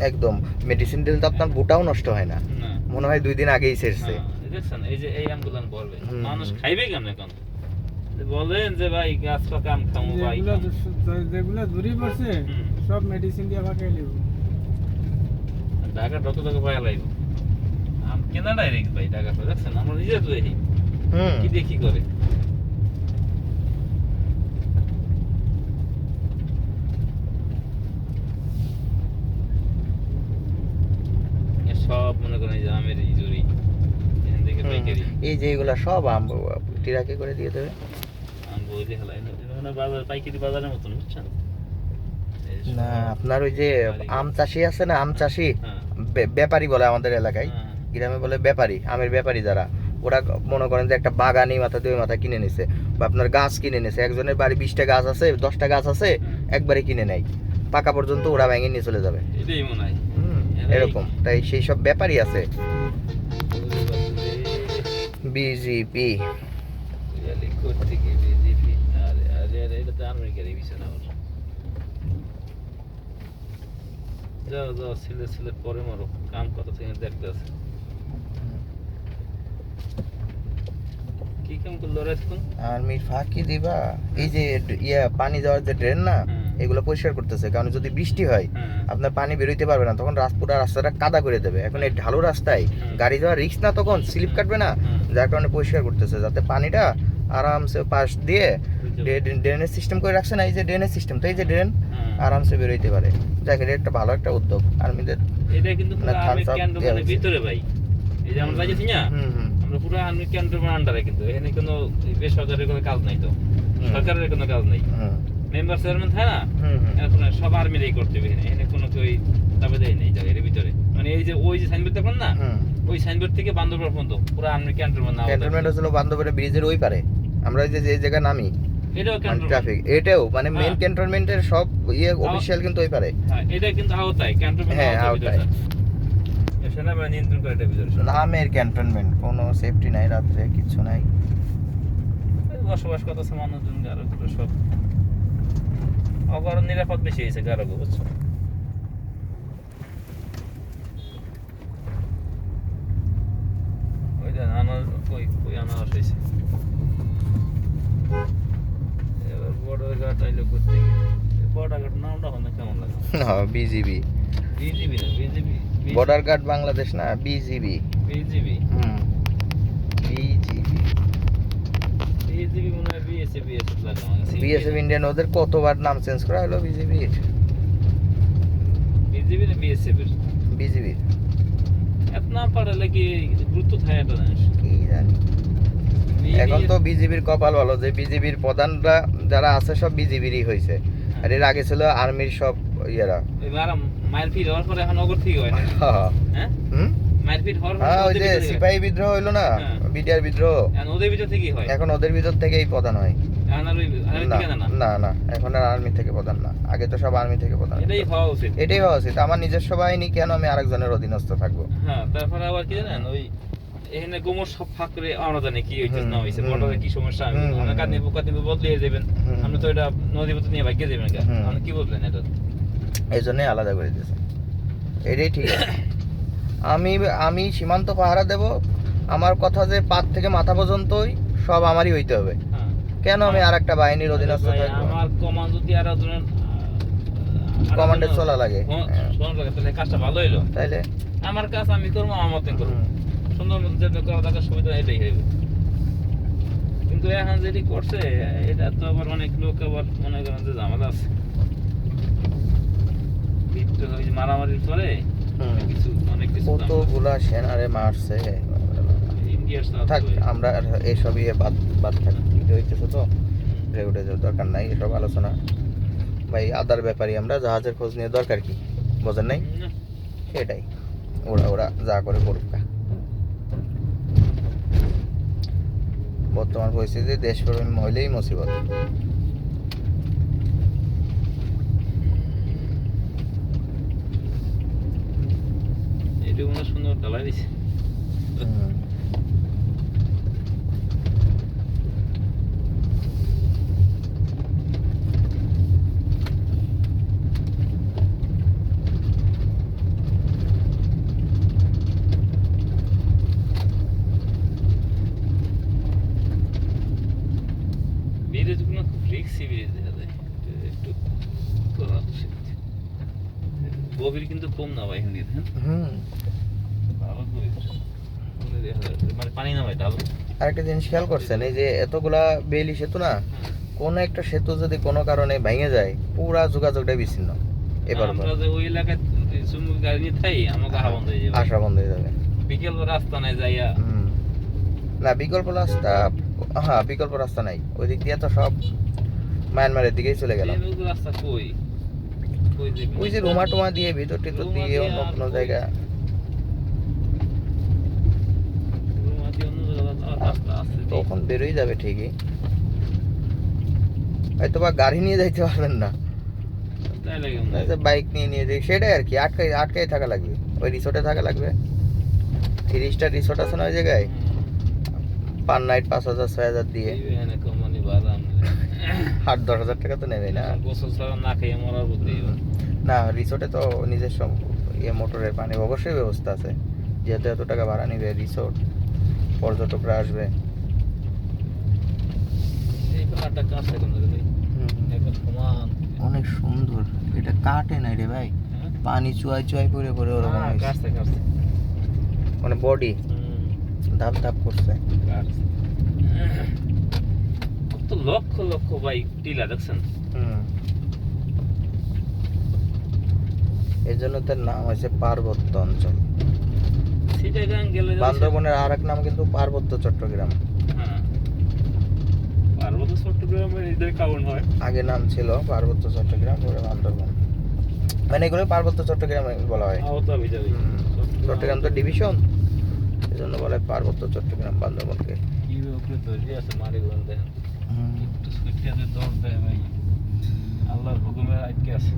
একদম মেডিসিন দিলে তো আপনার বুটাও নষ্ট হয় না, না মনে হয় 2 দিন আগেই ছেড়ছে। হ্যাঁ, এই দেখছেন এই যে এই আমগুলো বলবে হুম। মানুষ খাইবে কেমন এখন? বলেন যে ভাই গাছ পাকা আম খামু ভাই। যেগুলো দূরে পড়ছে হুম। সব মেডিসিন দিয়ে ফাঁকাই লিব। ঢাকা যত টাকা পাওয়া লাগবে আম কেনা ডাইরেক্ট ভাই ঢাকা তো দেখছেন আমরা নিজে তো দেখি হুম, কি দেখি করে। এ সব মনে করেন এই যে আমের ইজুরি এখান থেকে পাইকারি। এই যে এগুলা সব আম টিরাকে করে দিয়ে দেবে। ওই যে হেলা মানে বাজার পাইকারি বাজারের মতন বুঝছেন না আপনার ওই যে আম চাষি আছে না, আম চাষি হ্যাঁ ব্যাপারী বলে আমাদের এলাকায়, হ্যাঁ গ্রামে বলে ব্যাপারী, আমের ব্যাপারী যারা, ওরা মনে করেন যে একটা বাগান এই মাথা দুই মাথা কিনে নিছে, বা আপনার গাছ কিনে নিছে, একজনের বাড়ি 20টা গাছ আছে 10টা গাছ আছে, একবারে কিনে নেয়, পাকা পর্যন্ত ওরা ভেঙে নিয়ে চলে যাবে। এটাই মনে হয় এরকম, তাই সেই সব ব্যাপারী আছে। বিজেপি করতে গিয়ে বিজেপি আরে আরে আরে এটা তো আমেরিকার বিষয় না যাও যাও ছেলে পরে মারো কাম কত থেকে দেখতে আছে কি কাম করলো রে এখন আর্মির ফাঁকি দিবা, এই যে পানি যাওয়ার যে ড্রেন না, এগুলো পরিষ্কার করতেছে, কারণ যদি বৃষ্টি হয় আপনার পানি বেরোইতে পারবে না, তখন পুরো রাস্তাটা কাদা করে দেবে। এখন এই ঢালু রাস্তায় গাড়ি যাওয়ার রিস্ক না, তখন স্লিপ কাটবে না, যার কারণে পরিষ্কার করতেছে, যাতে পানিটা আরামসে পাশ দিয়ে ড্রেনের সিস্টেম করে রাখছে না, এই যে ড্রেনের সিস্টেম, তো এই যে ড্রেন আরামসে বেরোইতে পারে। যাক, এটা একটা ভালো একটা উদ্যোগ আর্মিদের। এটা কিন্তু পুরো আর্মি ক্যান্টনমেন্টের ভিতরে ভাই, এই যে আমরা যাইছি না, আমরা পুরো আর্মি ক্যান্টনমেন্ট আন্ডারে, কিন্তু এখানে কোনো বেসরকারি কোনো কাজ নাই, তো সরকারের কোনো কাজ নাই, মেম্বার চেয়ারম্যান থাকে না, এখন সব আর্মিরাই করতে হবে এখানে, এখানে কোনো কেউ দাবি দেয় নেই জায়গার ভিতরে, মানে এই যে ওই যে সাইনবোর্ড দেখুন না, ওই সাইনবোর্ড থেকে বান্দরবান পর্যন্ত পুরো আর্মি ক্যান্টনমেন্ট না, ক্যান্টনমেন্ট হলো বান্দরবানের ব্রিজের ওই পারে, আমরা যে যে জায়গা নামি এটাও ট্রাফিক, এটাও মানে মেইন ক্যান্টনমেন্টের সব অফিশিয়াল কিন্তু ওই পারে। হ্যাঁ, এটা কিন্তু আওতায় ক্যান্টনমেন্ট, হ্যাঁ আওতায়, সেনাবাহিনী নিয়ন্ত্রণ করে এটার ভিতরে নামের ক্যান্টনমেন্ট, কোনো সেফটি নাই, রাত্রে কিছু নাই, বসবাস করতেছে মানুষজন, গারো সব অকারণ নিরাপদ বেশি হয়েছে গারো, বুঝছো? ওই দেন আনার কই আনারস হয়েছে, এবার বর্ডার ঘাট আইলো করতে গিয়ে, বর্ডার ঘাট নামটা হবে কেমন লাগে? বিজিবি, বিজিবি না বিজিবি, বর্ডার গার্ড বাংলাদেশ না, বিজিবি, বিজিবি বিজিবি, বিজিবি মনে হয় বিএসএফ লাগে আমার কাছে। বিএসএফ ইন্ডিয়ান, ওদের কতবার নাম চেঞ্জ করা হলো বিজিবির, বিজিবি না বিএসএফ এর বিজিবি এত নাম পাঠালে কি গুরুত্ব থাকে এটা জানিস? কি জানি, এখন তো বিজিবির কপাল ভালো যে বিজিবির প্রধানরা যারা আছে সব বিজিবিরই হয়েছে, আর এর আগে ছিল আর্মির সব ইয়েরা। এবার মাইল ফিট হওয়ার পরে এখন অগর ঠিক হয় না, হ্যাঁ মাইল ফিট হওয়ার পরে ওই যে সিপাহী বিদ্রোহ হইলো না, বিডিআর বিদ্রোহ, এখন ওদের ভিতর থেকেই হয়, এখন ওদের ভিতর থেকেই প্রধান হয়। এখন আর ওই আর্মি থেকে না, না না, এখন আর আর্মি থেকে প্রধান না, আগে তো সব আর্মি থেকে প্রধান। এটাই হওয়া উচিত, এটাই হওয়া উচিত, আমার নিজস্ব বাহিনী কেন আমি আরেকজনের অধীনস্থ থাকবো? হ্যাঁ, তারপরে আবার কি জানেন, ওই এখানে গোমর সব ফাঁক করে আমরা জানি কি হইছে না হইছে, বর্ডারে কি সমস্যা, আমরা কাদিনে বদলে যাবেন, আমরা তো এটা নদী পথে নিয়ে ভাগ্যে যাবেন, আপনি কি বললেন এটা? এই জন্যই আলাদা করে দিয়েছে, এটাই ঠিক আছে। আমি সীমান্ত পাহারা দেব, আমার কথা যে পাত থেকে মাথা পর্যন্তই সব আমারই হইতে হবে, কেন আমি আর একটা বাহিনীর অধীনস্থ থাকবো? আমার কমান্ড যদি আর একজনের কমান্ডে চলা লাগে, তাহলে কাজটা ভালো হইলো, তাইলে আমার কাজ আমি করবো, আমার মতন করবো, সুন্দর মতো যেটা করা থাকার সুবিধা এটাই হইবে। কিন্তু এখন যেটি করছে এটা তো আবার অনেক লোক আবার মনে করেন যে ঝামেলা আছে, বিদ্রোহ ওই যে মারামারির পরে কিছু অনেক কিছু কতগুলা সেনারে মারছে, ইন্ডিয়ার থাক আমরা এইসবই বাদ থাকি, হইতেছে তো উঠে যাওয়ার দরকার নাই এসব আলোচনা ভাই, আদার ব্যাপারই আমরা, জাহাজের খোঁজ নিয়ে দরকার কি, বোঝেন নাই? সেটাই, ওরা যা করে করুক। বর্তমান পরিস্থিতি দেশপ্রেম হইলেই মুসিবত। এটা মনে সুন্দর ডালাই দিছে, ব্রিজ গুলো খুব রিক্সি ব্রিজ দেখা যায়, একটু করা উচিত। গভীর কিন্তু কম না ভাই, হিন্দি ভালো গভীর দেখা যায়, মানে পানি নামায় ডাল। আরেকটা জিনিস খেয়াল করছেন, এই যে এতগুলা বেইলি সেতু না, কোন একটা সেতু যদি কোনো কারণে ভেঙে যায় পুরা যোগাযোগটা বিচ্ছিন্ন, এবার আমরা যে ওই এলাকায় চুমুক গাড়ি নিয়ে থাই, আমাকে আশা বন্ধ হয়ে যাবে, আশা বন্ধ হয়ে যাবে, বিকেল রাস্তা নাই যাইয়া। না বিকল্প রাস্তা হ্যাঁ বিকল্প রাস্তা নাই, ওই দিক দিয়ে তো সব মায়ানমারের দিকেই চলে গেলাম। এই রাস্তা কই কই যাবে? ওই যে রুমা টুমা দিয়ে ভিতর টিতর রুমা দিয়ে দিয়ে অন্য আর কোনো কই? জায়গা। রুমাদি অন্য জায়গা রাস্তা আছে তখন বেরোই যাবে ঠিকই, হয়তো বা গাড়ি নিয়ে যাইতে পারবেন না, তাই লাগে মনে হয়। বাইক নিয়ে নিয়ে যাই, সেটাই আর কি, আটকাই আটকাই থাকা লাগবে, ওই রিসোর্টে থাকা লাগবে। 3 স্টার রিসোর্ট আছে না ওই জায়গায়, পার নাইট 5,000-6,000 দিয়ে, এই এখানে কোম্পানি ভাড়া 8-10,000 টাকা তো নেবে না। গোসল ছাড়া না খেয়ে মরার বুদ্ধি। না রিসোর্টে তো নিজস্ব মোটরের পানি অবশ্যই ব্যবস্থা আছে, যেহেতু এত টাকা ভাড়া নিবে রিসোর্ট, পর্যটকরা আসবে। এই পাহাড়টা কাছে কোন জায়গায়? একদম সমান। অনেক সুন্দর, এটা কাটে নাই রে ভাই, হ্যাঁ? পানি চুয়াই চুয়াই পড়ে পড়ে ওরকম হয়েছে। কাছে কাছে। মানে বডি ধাপ ধাপ করছে। কাছে। কত লক্ষ লক্ষ বাইক টিলা দেখছেন? এর জন্য তার নাম হয়েছে পার্বত্য অঞ্চল। সিটাগাং গেলে বান্দরবনের আর এক নাম কিন্তু পার্বত্য চট্টগ্রাম। হ্যাঁ। পার্বত্য চট্টগ্রামের ঈদের কারণ হয়। আগে নাম ছিল পার্বত্য চট্টগ্রাম, পরে বান্দরবন, মানে এগুলো পার্বত্য চট্টগ্রাম বলা হয়। আওতা বিজারি। চট্টগ্রাম তো ডিভিশন, এজন্য বলা হয় পার্বত্য চট্টগ্রাম বান্দরবনকে। কি উপরে ধরে আছে মারি গন দেখেন। একটু সুইটিয়াতে দৌড় দেয় ভাই। আল্লাহর হুকুমে আটকে আছে।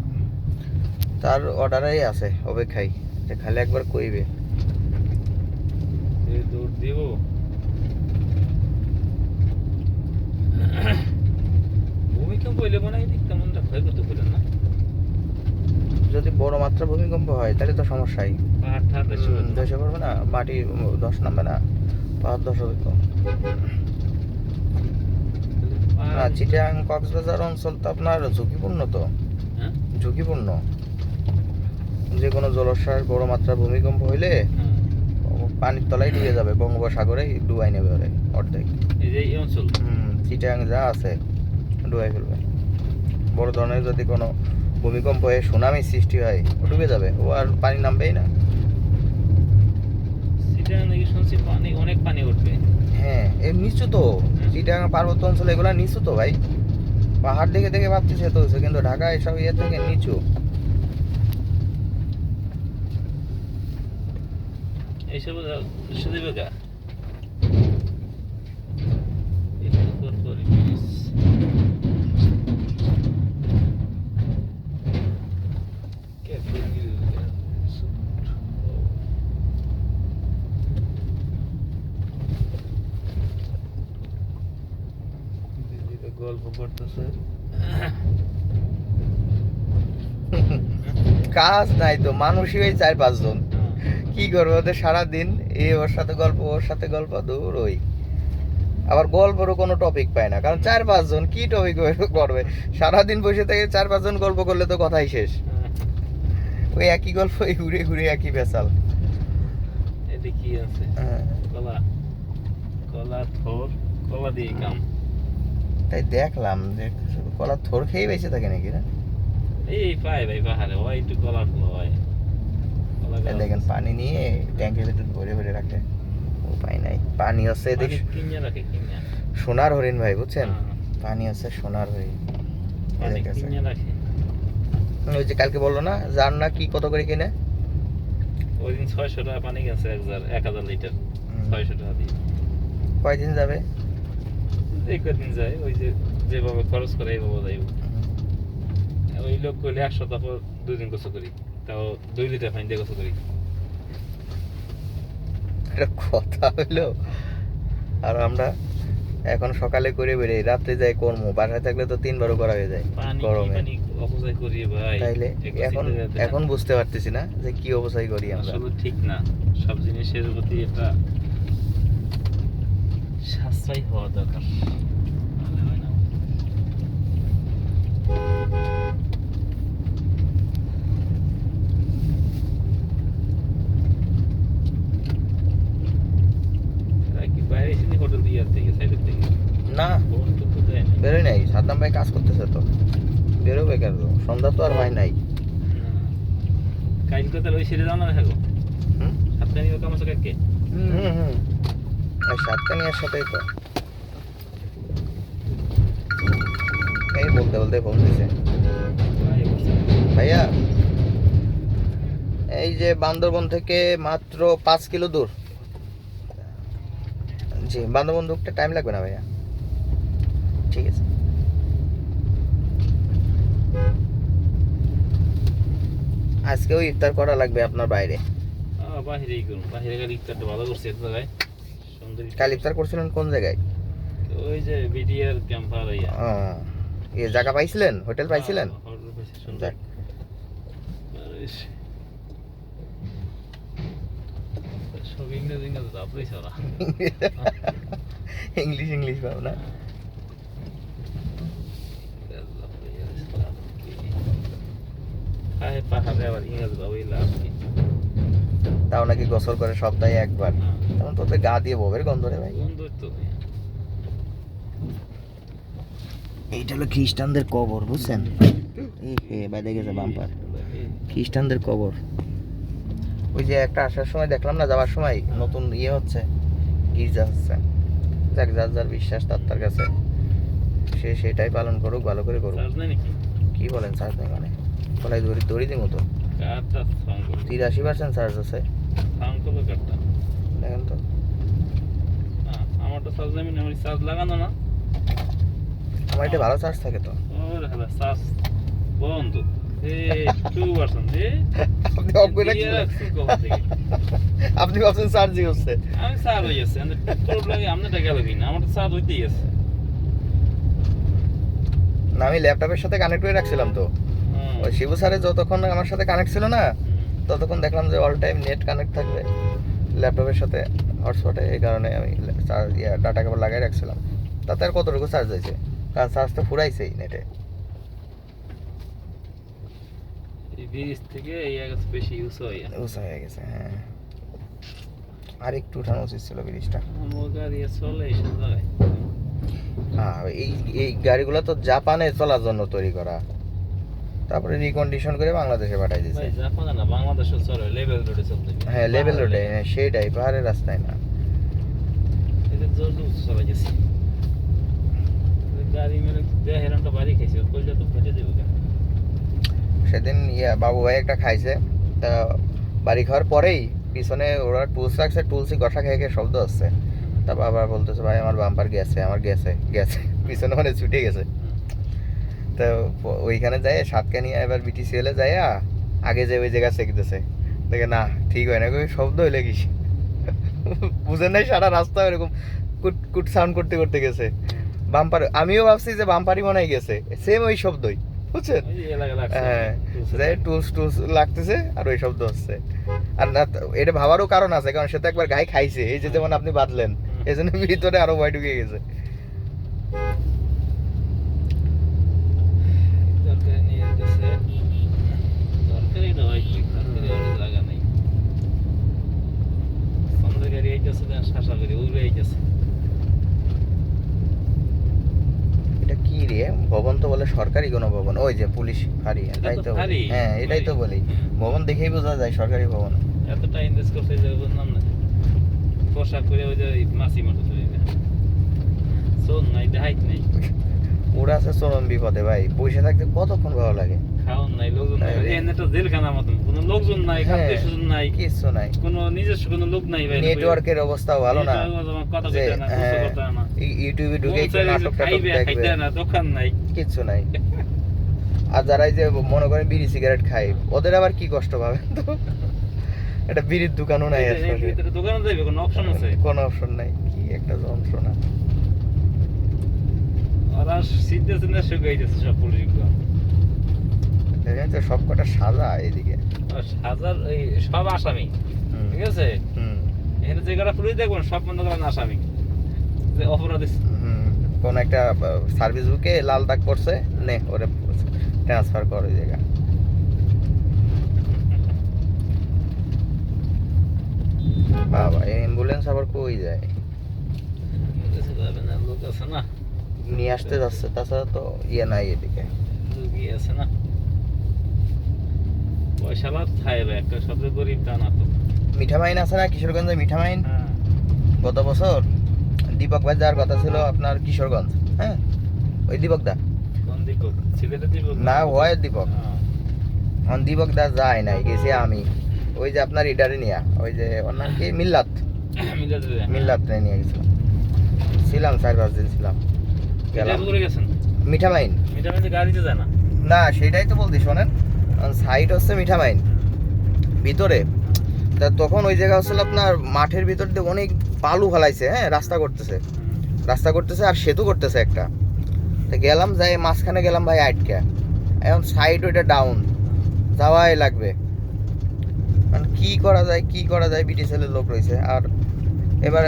তার অর্ডারেই আছে অপেক্ষাই, যে খালি একবার কইবে। এই দৌড় দিব। ভূমিকম্প হইলে মনে হয় দিক তেমনটা ক্ষয়ক্ষতি করেন না। যদি বড় মাত্রা ভূমিকম্প হয় তাহলে তো সমস্যাই, পাহাড় ঠাড় ধসে পড়বে না, মাটি ধস নামবে না, পাহাড় ধস হবে তো। না চিটাগাং কক্সবাজার অঞ্চল তো আপনার ঝুঁকিপূর্ণ, তো হ্যাঁ ঝুঁকিপূর্ণ, যে কোনো জলোচ্ছ্বাস বড় মাত্রা ভূমিকম্প হইলে পানির তলায় ডুবে যাবে, বঙ্গোপসাগরে ডুবাই নেবে ওরে অর্ধেক। এই যে এই অঞ্চল চিটাগাং যা আছে ডুবাই ফেলবে। বড় ধরনের যদি কোনো ভূমিকম্প হয়ে সুনামি সৃষ্টি হয়, ও ডুবে যাবে, ও আর পানি নামবেই না। সিটাগাং নাকি শুনছি পানি অনেক পানি উঠবে। হ্যাঁ এর নিচু তো, চিটাগাং পার্বত্য অঞ্চল এগুলা নিচু তো ভাই, পাহাড় দেখে দেখে ভাবতেছে তো হচ্ছে, কিন্তু ঢাকা এসব ইয়ে থেকে নিচু। এইসব সুদেবে গা গল্প করতেছে। কাজ নাই তো, মানুষই ওই 4-5 জন, কি করবো ওদের সারাদিন, ওর সাথে গল্প ওর সাথে গল্প, দূর ওই। আবার গল্পেরও কোনো টপিক পায় না, কারণ 4-5 জন কি টপিক করবে, সারাদিন বসে থেকে 4-5 জন গল্প করলে তো কথাই শেষ, ওই একই গল্প ঘুরে ঘুরে একই পেশাল। এতে কি আছে? কলা কলা থোর কলা দিয়ে কাম। তাই দেখলাম যে শুধু কলা থোর খেয়ে বেঁচে থাকে নাকি না। এই পায় ভাই পাহাড়ে হয় একটু কলা হয়। দেখেন পানি নিয়ে ট্যাঙ্কের ভিতর ভরে ভরে রাখে, উপায় নাই। পানি হচ্ছে এদিকে কিনে রাখে কিনে। সোনার হরিণ ভাই বুঝছেন, পানি হচ্ছে সোনার হরিণ। পানি কিনে রাখে। ওই যে কালকে বললো না যার না কি কত করে কিনে, ওই দিন 600 টাকা পানি গেছে 1000 লিটার 600 টাকা দিয়ে। কয়দিন যাবে? এই কদিন যায়, ওই যে যেভাবে খরচ করে এইভাবে যাইব। ওই লোক কইলে 100 টাকা 2 দিন গোসল করি, তাও 2 লিটার পানি দিয়ে গোসল করি। এটা কথা হইলো। আর আমরা এখন সকালে করে বেরোই, রাত্রে যাই কর্ম, বাসায় থাকলে তো 3 বারও করা হয়ে যায় গরমে। পানি অপচয় করি ভাই। তাইলে এখন বুঝতে পারতেছি না যে কি অপচয় করি আমরা। আসলে ঠিক না, সব জিনিসের প্রতি একটা সাশ্রয় হওয়া দরকার। নাহলে হয় না। কি বাইরে এসে হোটেল দিয়ে থেকে সাইডের থেকে না বন্ধ তো দেয় না। বেরোই নাই, সাদ্দাম ভাই কাজ করতেছে তো, বেরোবে কেন, সন্ধ্যা তো আর হয় নাই। কাইল কথা ওই ছেড়ে যাও না দেখো হুম সাতটা নিয়ে কাম আছে কাকে হুম হুম, ওই সাতকানিয়ার সাথেই তো। বলতে বলতে ফোন দিছে। ভাইয়া এই যে বান্দরবন থেকে মাত্র 5 কিলো দূর। জি, বান্দরবন ঢুকতে টাইম লাগবে না ভাইয়া। ঠিক আছে। আজকেও ইফতার করা লাগবে আপনার বাইরে। বাহিরেই করুন, বাহিরে গেলে ইফতারটা ভালো করছে এক জায়গায় সুন্দর। কাল ইফতার করছিলেন কোন জায়গায়? ওই যে বিডিআর ক্যাম্পার ইয়া। ও এই জায়গা পাইছিলেন, হোটেল পাইছিলেন? হোটেল পাইছি সুন্দর। যাক। সব ইংরেজি ইংরেজি আপনি সারা ইংলিশ পাবো না। পাহাড়ে আবার ইংরেজি পাবই লাভ কি? তাও নাকি গোসল করে সপ্তাহে একবার। তখন তোদের গা দিয়ে ববের গন্ধ রে ভাই। বন্ধু তো এইটা হলো খ্রিস্টানদের কবর, বুঝছেন? বাইরে গেছে বাম্পার। খ্রিস্টানদের কবর। ওই যে একটা আসার সময় দেখলাম না, যাওয়ার সময় নতুন ইয়ে হচ্ছে, গির্জা হচ্ছে। যাক, যার যার বিশ্বাস তার কাছে, সে সেটাই পালন করুক, ভালো করে করুক। চার্জ নাই নাকি? কি বলেন চার্জ নেই মানে? গলায় দড়ি দিই মতো। কারটা সাউন্ড করো। 83% চার্জ আছে। সাউন্ড করো কারটা। দেখেন তো। আমার তো চার্জ নেই, আমার চার্জ লাগানো না। আমার এটা ভালো চার্জ থাকে তো। ওরে হ্যালো, চার্জ বন্ধ। 2%। আপনি অফ করে আপনি ভাবছেন চার্জই হচ্ছে। আমি চার্জ হয়ে যাচ্ছে, প্রবলেম আপনারটা গেল কিনা, আমার তো চার্জ হইতেই আছে। না, আমি ল্যাপটপের সাথে কানেক্ট করে রাখছিলাম তো। ওই শিবু স্যারে যতক্ষণ আমার সাথে কানেক্ট ছিল না, ততক্ষণ দেখলাম যে অল টাইম নেট কানেক্ট থাকবে ল্যাপটপের সাথে হটস্পটে। এই কারণে আমি ডাটা কেবল লাগাই রাখছিলাম। তাতে আর কতটুকু চার্জ হয়েছে, কারণ চার্জ তো ফুরাইছেই নেটে। এই ব্রিজ থেকে এই আগে বেশি ইউজ হয়। উঁচা হয়ে গেছে, হ্যাঁ। আর একটু উঠানো উচিত ছিল ব্রিজটা। আমার গাড়ি চলে এইসব জায়গায়। হ্যাঁ, এই গাড়িগুলো তো জাপানে চলার জন্য তৈরি করা, তারপরে রিকন্ডিশন করে বাংলাদেশে পাঠাই দিয়েছে। ভাই জাপানে না, বাংলাদেশে চলে, লেভেল রোডে চলতে। হ্যাঁ, লেভেল রোডে, সেটাই, পাহাড়ের রাস্তায় না। এটা জোর চলে গেছে। গাড়ি মেরে হেরানটা বাড়ি খাইছে, কইলে তো ফেটে দেবো কেন? সেদিন বাবু ভাই একটা খাইছে, তা বাড়ি খাওয়ার পরেই পিছনে ওরা টুলস রাখছে, টুলসই ঘষা খেয়ে খেয়ে শব্দ হচ্ছে। তা বাবা বলতেছে, ভাই আমার বাম্পার গেছে, আমার গেছে পিছনে মানে ছুটে গেছে। তো ওইখানে যায় সাতকে নিয়ে এবার বিটিসিএলে যায়, আগে যে ওই জায়গা চেক দিতেছে, দেখে না ঠিক হয় না, শব্দ হইলে কি বুঝেন নাই, সারা রাস্তা এরকম কুট কুট সাউন্ড করতে করতে গেছে। বাম্পার, আমিও ভাবছি যে বাম্পারই মনে হয় গেছে, সেম ওই শব্দই, বুঝছেন? হ্যাঁ, টুলস লাগতেছে আর ওই শব্দ হচ্ছে। আর না, এটা ভাবারও কারণ আছে, কারণ সে তো একবার গায়ে খাইছে, এই যে যেমন আপনি বাঁধলেন, এই জন্য ভিতরে আরো ভয় ঢুকে গেছে। এটা কি রে ভবন? তো বলে সরকারি কোনো ভবন, ওই যে পুলিশ ফাঁড়ি, তাই তো? হ্যাঁ, এটাই তো বলি, ভবন দেখেই বোঝা যায় সরকারি ভবন। এতটা ইনভেস্ট করতে যে বললাম না, পোশাক করে ওই যে মাসি মতো চলে যায়, শোন নাই, হাইট নেই, ওরা আছে চরম বিপদে ভাই, পয়সা থাকতে কতক্ষণ ভালো লাগে। খাওন নাই, লোকজন নাই, একটা জেলখানার মতন, কোনো লোকজন নাই, খাদ্য সুজন নাই, কিছু নাই, কোনো নিজস্ব কোনো লোক নাই ভাই। নেটওয়ার্কের অবস্থাও ভালো না, কথা যে কইতে না, কিছু করতে না, ইউটিউবে ঢুকে একটু নাটক টাটক দেখবে, না, দোকান নাই, কিছু নাই। আর যারা এই যে মনে করেন বিড়ি সিগারেট খায়, ওদের আবার কি কষ্ট পাবেন তো, এটা বিড়ির দোকানও নাই, দোকানে যাবে কোনো অপশন আছে? কোনো অপশন নাই, কি একটা যন্ত্রণা। ওরা সিদ্ধে সিদ্ধে শুকাইতেছে সব পুলিশগুলো, দেখেন তো সব কটা সাজা এদিকে, হাজার এই সব আসামি, ঠিক আছে? এখানে যে কটা পুলিশ দেখবেন সব মনে করেন আসামি, যে অপরাধী। কোন একটা সার্ভিস বুকে লাল দাগ পড়ছে, নে ওরে ট্রান্সফার কর ওই জায়গা। বাবা, অ্যাম্বুলেন্স আবার কই যায়? লোক আছে না, নিয়ে আসতে যাচ্ছে, তাছাড়া তো ইয়ে নাই এদিকে, রুগী আছে না, পয়সা লাভ খাইবে একটা, সবচেয়ে গরিব তা না তো। মিঠামাইন আছে না কিশোরগঞ্জে? মিঠামাইন গত বছর দীপক ভাই যাওয়ার কথা ছিল আপনার কিশোরগঞ্জ, হ্যাঁ, ওই দীপক দা দীপক সিলেটে দীপক না হয় দীপক, হ্যাঁ। এখন দীপক দা যায় নাই, গেছি আমি। ওই যে আপনার ইডারে নিয়া, ওই যে ওর নাম কি মিল্লাত, মিল্লাত নিয়ে গেছিলাম, ছিলাম 4-5 দিন ছিলাম। গেলাম করে গেছেন মিঠামাইন। মিটামিটি গাড়িতে যায় না না সেটাই তো বলছি, শোনেন সাইড হচ্ছে মিঠামাইন ভিতরে। তা তখন ওই জায়গা হচ্ছে আপনার মাঠের ভিতর দিয়ে অনেক বালু ফেলাইছে, হ্যাঁ রাস্তা করতেছে আর সেতু করতেছে একটা। তো গেলাম, যাই মাঝখানে গেলাম ভাই আটকা, এখন সাইড ওইটা ডাউন, যাওয়াই লাগবে। মানে কি করা যায়, বিটি ছেলের লোক রয়েছে। আর এবার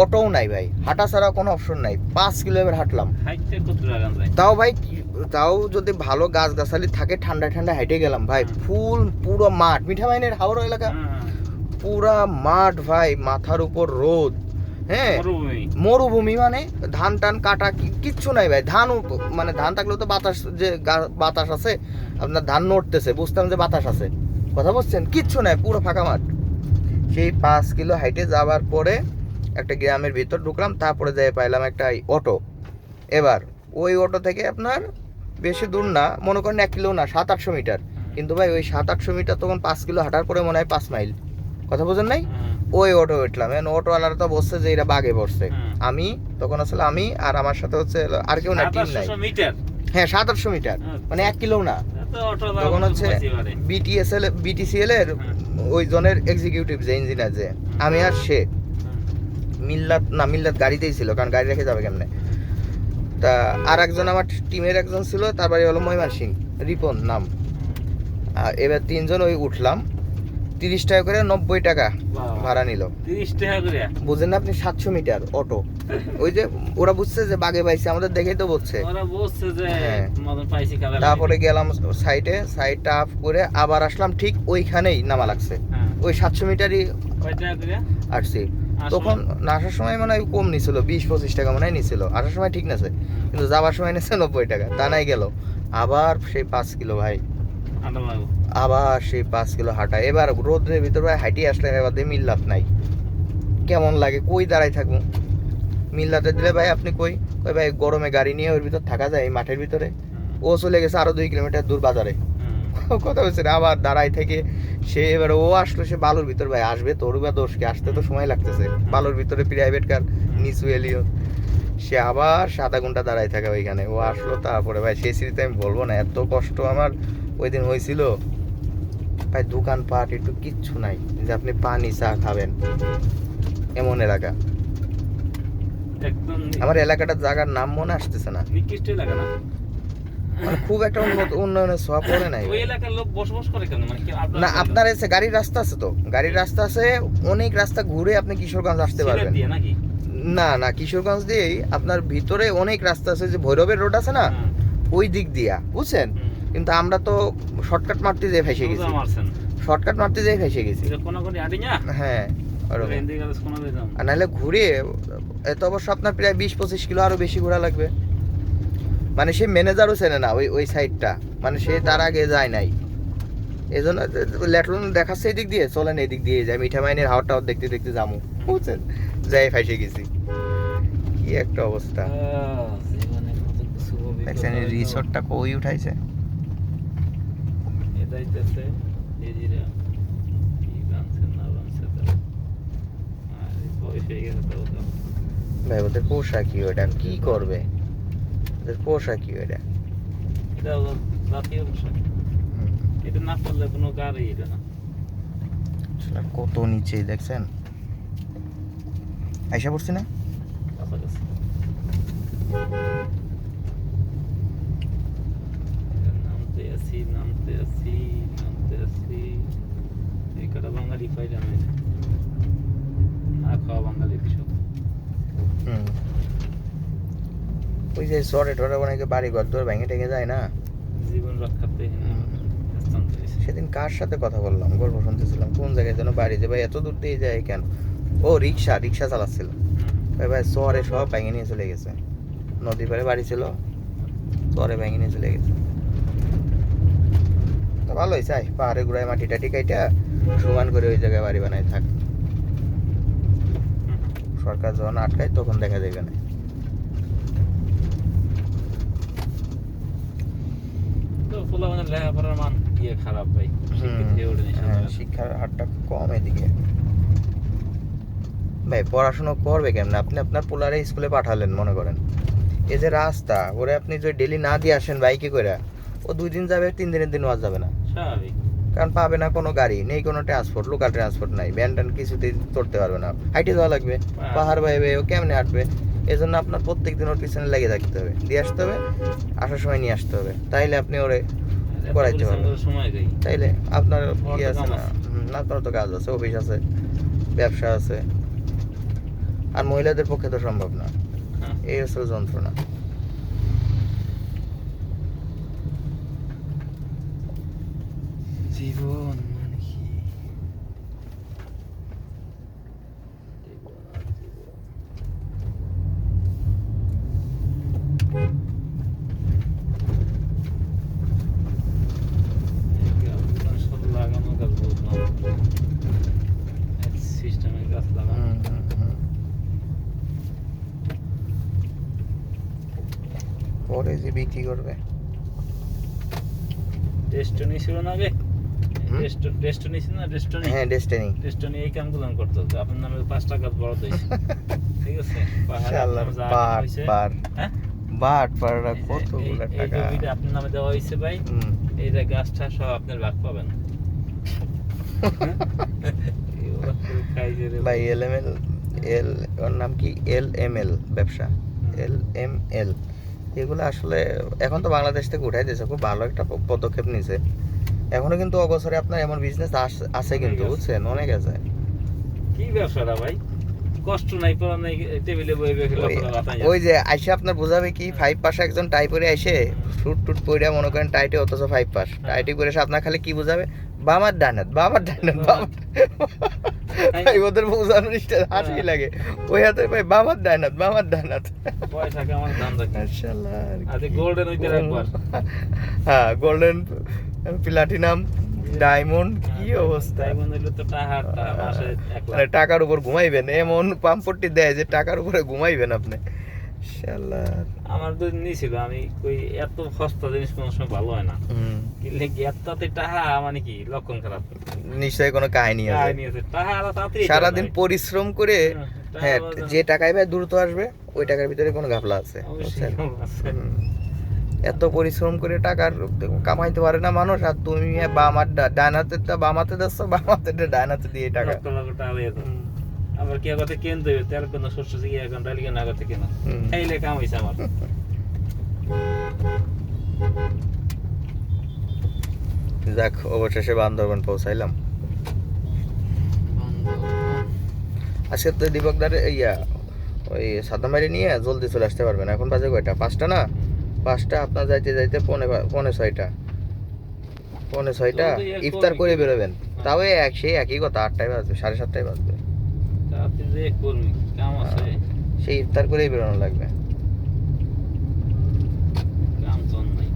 অটোও নাই ভাই, হাঁটা ছাড়া কোনো অপশন নাই। 5 কিলো এবার হাঁটলাম, হাইটে কত লাগান যায় তাও ভাই তাও যদি ভালো গাছগাছালি থাকে, ঠান্ডা হেঁটে গেলাম ভাই। ফুল পুরো মাঠ, মিঠামাইনের হাওড়া এলাকা, পুরা মাঠ ভাই, মাথার উপর রোদ, হ্যাঁ মরুভূমি। মানে ধান টান কাটা কিচ্ছু নাই ভাই। মানে ধান থাকলেও তো বাতাস, যে বাতাস আছে আপনার, ধান নড়তেছে, বুঝতাম যে বাতাস আছে, কথা বুঝছেন, কিচ্ছু নাই, পুরো ফাঁকা মাঠ। সেই 5 কিলো হাইটে যাওয়ার পরে একটা গ্রামের ভিতর ঢুকলাম, তারপরে যাই পাইলাম একটা অটো। এবার ওই অটো থেকে আপনার বেশি দূর না, মনে করেন 1 কিলো না, 700-800 মিটার। কিন্তু ভাই ওই 700-800 মিটার তখন 5 কিলো হাঁটার পরে মনে হয় 5 মাইল, কথা বোঝেন নাই। ওই অটো উঠলাম, এখন অটোওয়ালারা তো বসছে যে এরা বাগে পড়ছে। আমি তখন আসলে আমি আর আমার সাথে হচ্ছে আর কেউ না, টিম নাই। হ্যাঁ 700-800 মিটার, মানে 1 কিলো না। তখন হচ্ছে বিটিসিএল এর ওই জনের এক্সিকিউটিভ যে ইঞ্জিনিয়ার, যে আমি আর সে, মিল্লাত গাড়িতেই ছিল, কারণ গাড়ি রেখে যাবে কেমনে। তা আর একজন আমার টিমের একজন ছিল, তার বাড়ি হলো ময়মনসিংহ, রিপন নাম। আর এবার 3 জন ওই উঠলাম, 30 টাকা করে 90 টাকা ভাড়া নিল। 30 টাকা করে বুঝেন না আপনি, 700 মিটার অটো। ওই যে ওরা বুঝছে যে বাগে পাইছে, আমাদের দেখেই তো বলছে। ওরা বলছে যে হ্যাঁ। মদন পাইছি খাবার। তারপরে গেলাম সাইডটা আপ করে আবার আসলাম, ঠিক ওইখানেই নামা লাগছে। ওই 700 মিটারই কয় টাকা করে আসছি। তখন আসার সময় মানে কম নিছিল, 20-25 টাকা মনে হয় নিছিল, আসার সময় ঠিক আছে, কিন্তু যাওয়ার সময় নিচ্ছে 90 টাকা। তা নাই গেল আবার সেই 5 কিলো ভাই, আবার সেই 5 কিলো হাঁটা। এবার রোদের ভিতর ভাই হাঁটি আসলে এবার দিয়ে মিল্লাত নাই, কেমন লাগে, কই দাঁড়াই থাকবো। মিল্লাতে দিলে ভাই আপনি কই ভাই গরমে গাড়ি নিয়ে ওর ভিতর থাকা যায়, এই মাঠের ভিতরে। ও চলে গেছে আরো 2 কিলোমিটার দূর বাজারে, কথা বলছে আবার দাঁড়াই থেকে সে। এবার ও আসলো, সে বালুর ভিতর ভাই আসবে, তোর বা দোষকে আসতে তো সময় লাগতেছে, বালুর ভিতরে প্রাইভেট কার নিচু এলিও, সে আবার 7 ঘন্টা দাঁড়াই থাকে ওইখানে। ও আসলো, তারপরে ভাই সেই স্মৃতি আমি বলবো না, এত কষ্ট আমার ওই দিন হয়েছিল ভাই। দোকানপাট একটু কিচ্ছু নাই যে আপনি পানি চা খাবেন, এমন এলাকা। আমার এলাকাটার জায়গার নাম মনে আসতেছে না, নিকৃষ্ট এলাকা না, মানে খুব একটা উন্নয়নের ছোঁয়া পড়ে নাই। ওই এলাকার লোক বসবাস করে কেন, মানে কি না আপনার এসে গাড়ির রাস্তা আছে, তো গাড়ির রাস্তা আছে, অনেক রাস্তা ঘুরে আপনি কিশোরগঞ্জ আসতে পারবেন। নাকি না কিশোরগঞ্জ দিয়েই আপনার ভিতরে অনেক রাস্তা আছে, যে ভৈরবের রোড আছে না, ওই দিক দিয়া, বুঝছেন। কিন্তু আমরা তো শর্টকাট মারতে যেয়ে ফেসে গেছি, হ্যাঁ। আর নাহলে ঘুরে এত অবশ্য আপনার প্রায় 20-25 কিলো আরো বেশি ঘোরা লাগবে। মানে সে ম্যানেজারও চেনে না ওই সাইডটা, মানে সে তার আগে যায় নাই, এই জন্য লেটলন দেখাচ্ছে এদিক দিয়ে, চলেন এদিক দিয়ে যায়, মিঠামাইনের হাওয়া টাওয়ার দেখতে দেখতে যাবো, বুঝছেন, যাই ফাইসে গেছি। কি একটা অবস্থা দেখছেন, এই রিসোর্টটা কই উঠাইছে। ভাই ওদের পোষা কি, ওটা কি করবে, ওদের পোষা কি ওটা, এটা না করলে কোনো গাড়ি এটা না। কত নিচে দেখছেন, আইসা পড়ছি না। নামতে আসি এই কটা বাঙালি পাইলাম, না খাওয়া বাঙালি কিছু। ওই যে চরে টরে অনেকে বাড়ি ঘর দর ভেঙে টেঙে যায় না, জীবন রক্ষার্থে। সেদিন কার সাথে কথা বললাম, গল্প শুনতেছিলাম, কোন জায়গায় যেন বাড়ি, যে ভাই এত দূর দিয়ে যায় কেন, ও রিক্সা চালাচ্ছিল ভাই, চরে সব ভেঙে নিয়ে চলে গেছে, নদীর পাড়ে বাড়ি ছিল, চরে ভেঙে নিয়ে চলে গেছে। তো ভালোই চাই, পাহাড়ে ঘুরায় মাটি টাটি কাইটা সমান করে ওই জায়গায় বাড়ি বানায় থাক, সরকার যখন আটকায় তখন দেখা যাবে না। পোলাপানের লেখাপড়ার মান খারাপ ভাই, শিক্ষিত হয়ে ওঠেনি হ্যাঁ, সবাই। শিক্ষার হারটা কম এদিকে। ভাই পড়াশোনা করবে কেমনে? আপনি আপনার পোলারে স্কুলে পাঠালেন মনে করেন, এই যে রাস্তা ওরে আপনি যদি ডেলি না দিয়ে আসেন বাইকে করে, ও 2 দিন যাবে, 3 দিনের দিন ওয়াজ যাবে না, স্বাভাবিক। কারণ পাবে না কোনো গাড়ি, নেই কোনো ট্রান্সপোর্ট, লোকাল ট্রান্সপোর্ট নাই, ভ্যান ট্যান কিছুতেই চড়তে পারবে না, হাইটে যাওয়া লাগবে, পাহাড় বাইবে, ও কেমনে হাঁটবে? এই জন্য আপনার প্রত্যেক দিন ওর পিছনে লেগে থাকতে হবে, দিয়ে আসতে হবে, আসার সময় নিয়ে আসতে হবে, তাইলে আপনি ওরে এত করাইতে পরিশ্রম পারবেন। করে সময় দেই। তাইলে আপনার ওর কি তো আছে কাম না? আছে। না, আপনার তো কাজ আছে, অফিস আছে, ব্যবসা আছে, আর মহিলাদের পক্ষে তো সম্ভব না। হ্যাঁ। এই হচ্ছে যন্ত্রণা। জীবন মানে কি? জীবন আর জীবন। এই গাছগুলো সব লাগানো গাছ বুঝলাম, সিস্টেমের গাছ লাগানো। পরে যে বিক্রি করবে। ডেস্টনি ছিল না আগে? হুম? ডেস্টনি ছিল না? ডেস্টনি, হ্যাঁ, ডেস্টিনি। ডেস্টনি এই কামগুলো করতে হতো। আপনার নামে 5 টাকা বড় দিয়েছে, ঠিক আছে? পাহাড়ে শালার আপনার যা বাট হয়েছে, পার, হ্যাঁ? বাট পাররা এই যে কতগুলো এই টাকা। জমিটা আপনার নামে দেওয়া হয়েছে ভাই, হুম। এইটা গাছটা সব আপনার ভাগ পাবেন। এগুলো করে খাই যে রে ভাই এলএমএল, ওর নাম কি, এলএমএল ব্যবসা, এলএমএল, এগুলো আসলে এখন তো বাংলাদেশ থেকে উঠাই দিয়েছে, খুব ভালো একটা পদক্ষেপ নিছে। এখনো কিন্তু অবসরে আপনার এমন বিজনেস আছে কিন্তু, অনেক আছে। বুঝছেন, অনেক আছে। কি ব্যবসাটা ভাই? কষ্ট নাই, পড়া নাই, টেবিলে বই বই খেলা ওই- পড়া বাতাই ওই যে আইসে আপনার বোঝাবে কি, 5 পাশে একজন টাই পরে আইসে, শুট টুট পরে মনে করেন টাইটে, অথচ 5 পাস টাইটে করে এসে আপনার খালি কি বোঝাবে, বামার ডানাত, বাবার ডানাত, বাবার। ভাই ওদের বোঝানোর হাসি লাগে, ওই হাতে ভাই বাবার ডানাত, বাবার ডানাত। পয়সাকে আমার দাম রাখি। মাশাআল্লাহ, আরে গোল্ডেন হইতে রাখবার। হ্যাঁ, গোল্ডেন, প্লাটিনাম, ডায়মন্ড, কি অবস্থা। তাই মনে হইলো তো টাহারটা মাসে 1 মানে লাখ। টাকার উপর ঘুমাইবেন, এমন পাম্পটি দেয় যে টাকার উপরে ঘুমাইবেন আপনি। শালা। আমার তো নিছিল, আমি কই এত সস্তা জিনিস কোনো সময় ভালো হয় না। কিনলে গেতাতে টাহা মানে কি লক্ষণ খারাপ। নিশ্চয়ই কোনো কাহিনী আছে। টাহা নিয়েছে, টাহা আরো তাড়াতাড়ি সারাদিন চলে যায়। পরিশ্রম করে, টাকা হ্যাঁ, বাজার। যে টাকায় ভাই দ্রুত আসবে, ওই টাকার ভিতরে কোনো ঘাপলা আছে, অবশ্যই বুঝছেন? আছে। হুম। এত পরিশ্রম করে টাকার কামাইতে পারে না মানুষ, আর তুমি বামার ডাইনাতে বামাতে দিচ্ছ, বামাতে ডাইনাতে দিয়ে টাকা। লক্ষ লক্ষ টাকা দিয়ে দাও। হুম। আবার কি আগতে কিনতে হবে, তেল কোনো শস্য থেকে এখন ডালি কেন আগতে কেনা, হুম। খাইলে কাম হয়েছে আমার। যাক, অবশেষে বান্দরবান পৌঁছাইলাম। আজকে তো দীপকদার ওই সাদামারি নিয়ে জলদি চলে আসতে পারবেন। এখন বাজে কয়টা? 5টা না? 5টা, আপনার যাইতে যাইতে পৌনে 6টা, পৌনে 6টা জলদি এক ইফতার করবি করে কি? বেরোবেন। তাও সেই একই কথা, 8টায় বাজবে, 7:30টায় বাজবে, রাতে যে কর্মী কাম আছে, সেই ইফতার করেই বেরোনো লাগবে। কাম তো নাই।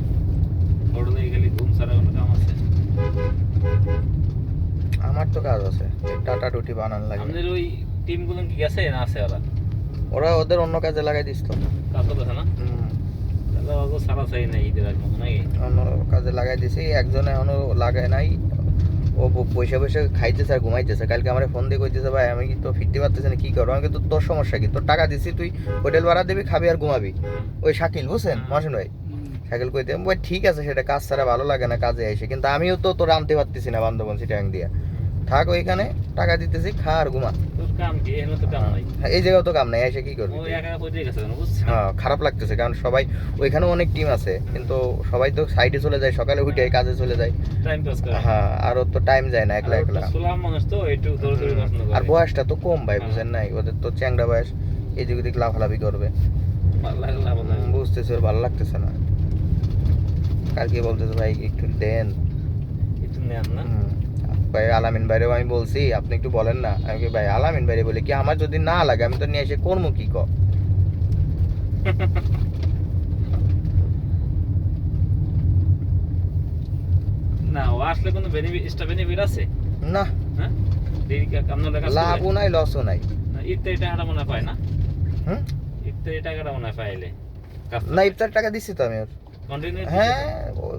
হোটেলে গেলে ঘুম ছাড়া কোনো কাম আছে? আমার তো কাজ আছে, টাটা রুটি বানানো লাগবে। আমাদের ওই টিমগুলো কি গেছে না আছে ওরা? ওরা ওদের অন্য কাজে লাগাই দিস তো। কাজ করতেছে না? তাহলে ওকে সারা চাই নাই ঈদের আগে মতো নাকি? অন্য কাজে লাগাই দিছি, একজন এখনো লাগায় নাই। ও বসে বসে খাইতেছে আর ঘুমাইতেছে। কালকে আমার ফোন দিয়ে কইতেছে, ভাই আমি কি তো ফিরতে পারতেছি না, কি করবো? আমি কিন্তু, তোর সমস্যা কি? তোর টাকা দিছি, তুই হোটেল ভাড়া দিবি, খাবি আর ঘুমাবি। ওই শাকিল, বুঝছেন মহাসেন ভাই, শাকিল কইতে, ভাই ঠিক আছে, সেটা কাজ ছাড়া ভালো লাগে না কাজে এসে, কিন্তু আমিও তো তোর আনতে পারতেছি না বান্দরবন সিটাং দিয়া। থাক ওইখানে, টাকা দিতেছি, খা আর ঘুমা। তোর কাম কি? এখানে তো কাম নাই। এই জায়গাও তো কাম নাই, এসে কি করবি? ও একা কই দিয়ে গেছে না, বুঝছিস? হ্যাঁ, খারাপ লাগতেছে, কারণ সবাই ওইখানে অনেক টিম আছে, কিন্তু সবাই তো সাইডে চলে যায়, সকালে উঠে কাজে চলে যায়। টাইম পাস করে। হ্যাঁ, আর ওর তো টাইম যায় না একলা আর একলা। ওটা সোলাম মানুষ তো একটু দৌড়াদৌড়ি পছন্দ করে। আর বয়সটা তো কম ভাই, হ্যাঁ। বুঝেন নাই, ওদের তো চ্যাংড়া বয়স, এদিক ওদিক লাফালাফি করবে। ভালো লাগে না, ভালো লাগে না। বুঝতেছে, ওর ভালো লাগতেছে না। কালকে বলতেছে, ভাই একটু দেন। একটু নেন না? ভাই আলামিন ভাইরেও আমি বলছি, আপনি একটু বলেন না। আমি কি, ভাই আলামিন ভাইরে বলি কি, আমার যদি না লাগে আমি তো নিয়ে এসে করবো কি? না, ও আসলে কোনো এক্সট্রা বেনিফিট আছে? না, হ্যাঁ, দেরি আপনার কাছে লাভও নাই লসও নাই। ইফতারি টাকাটা মনে হয় পায় না? হুম, ইফতারি টাকাটা মনে হয় পাইলে কাজ না, ইফতার টাকা দিচ্ছি তো আমি ওর। কন্টিনিউ হ্যাঁ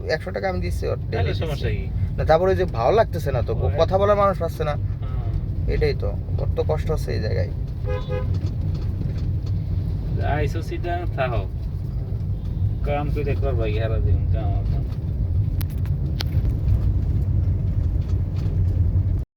100 টাকা আমি দিচ্ছি ওর তাহলে daily সমস্যা দিচ্ছি। কি না তারপরে ওই যে ভালো লাগতেছে না তো ওই- কথা বলার মানুষ পাচ্ছে না হ্যাঁ। এটাই তো কত কষ্ট হচ্ছে এই জায়গায় আইসো সিটা থাও কাম করে করবা ইয়ারা দিন কাম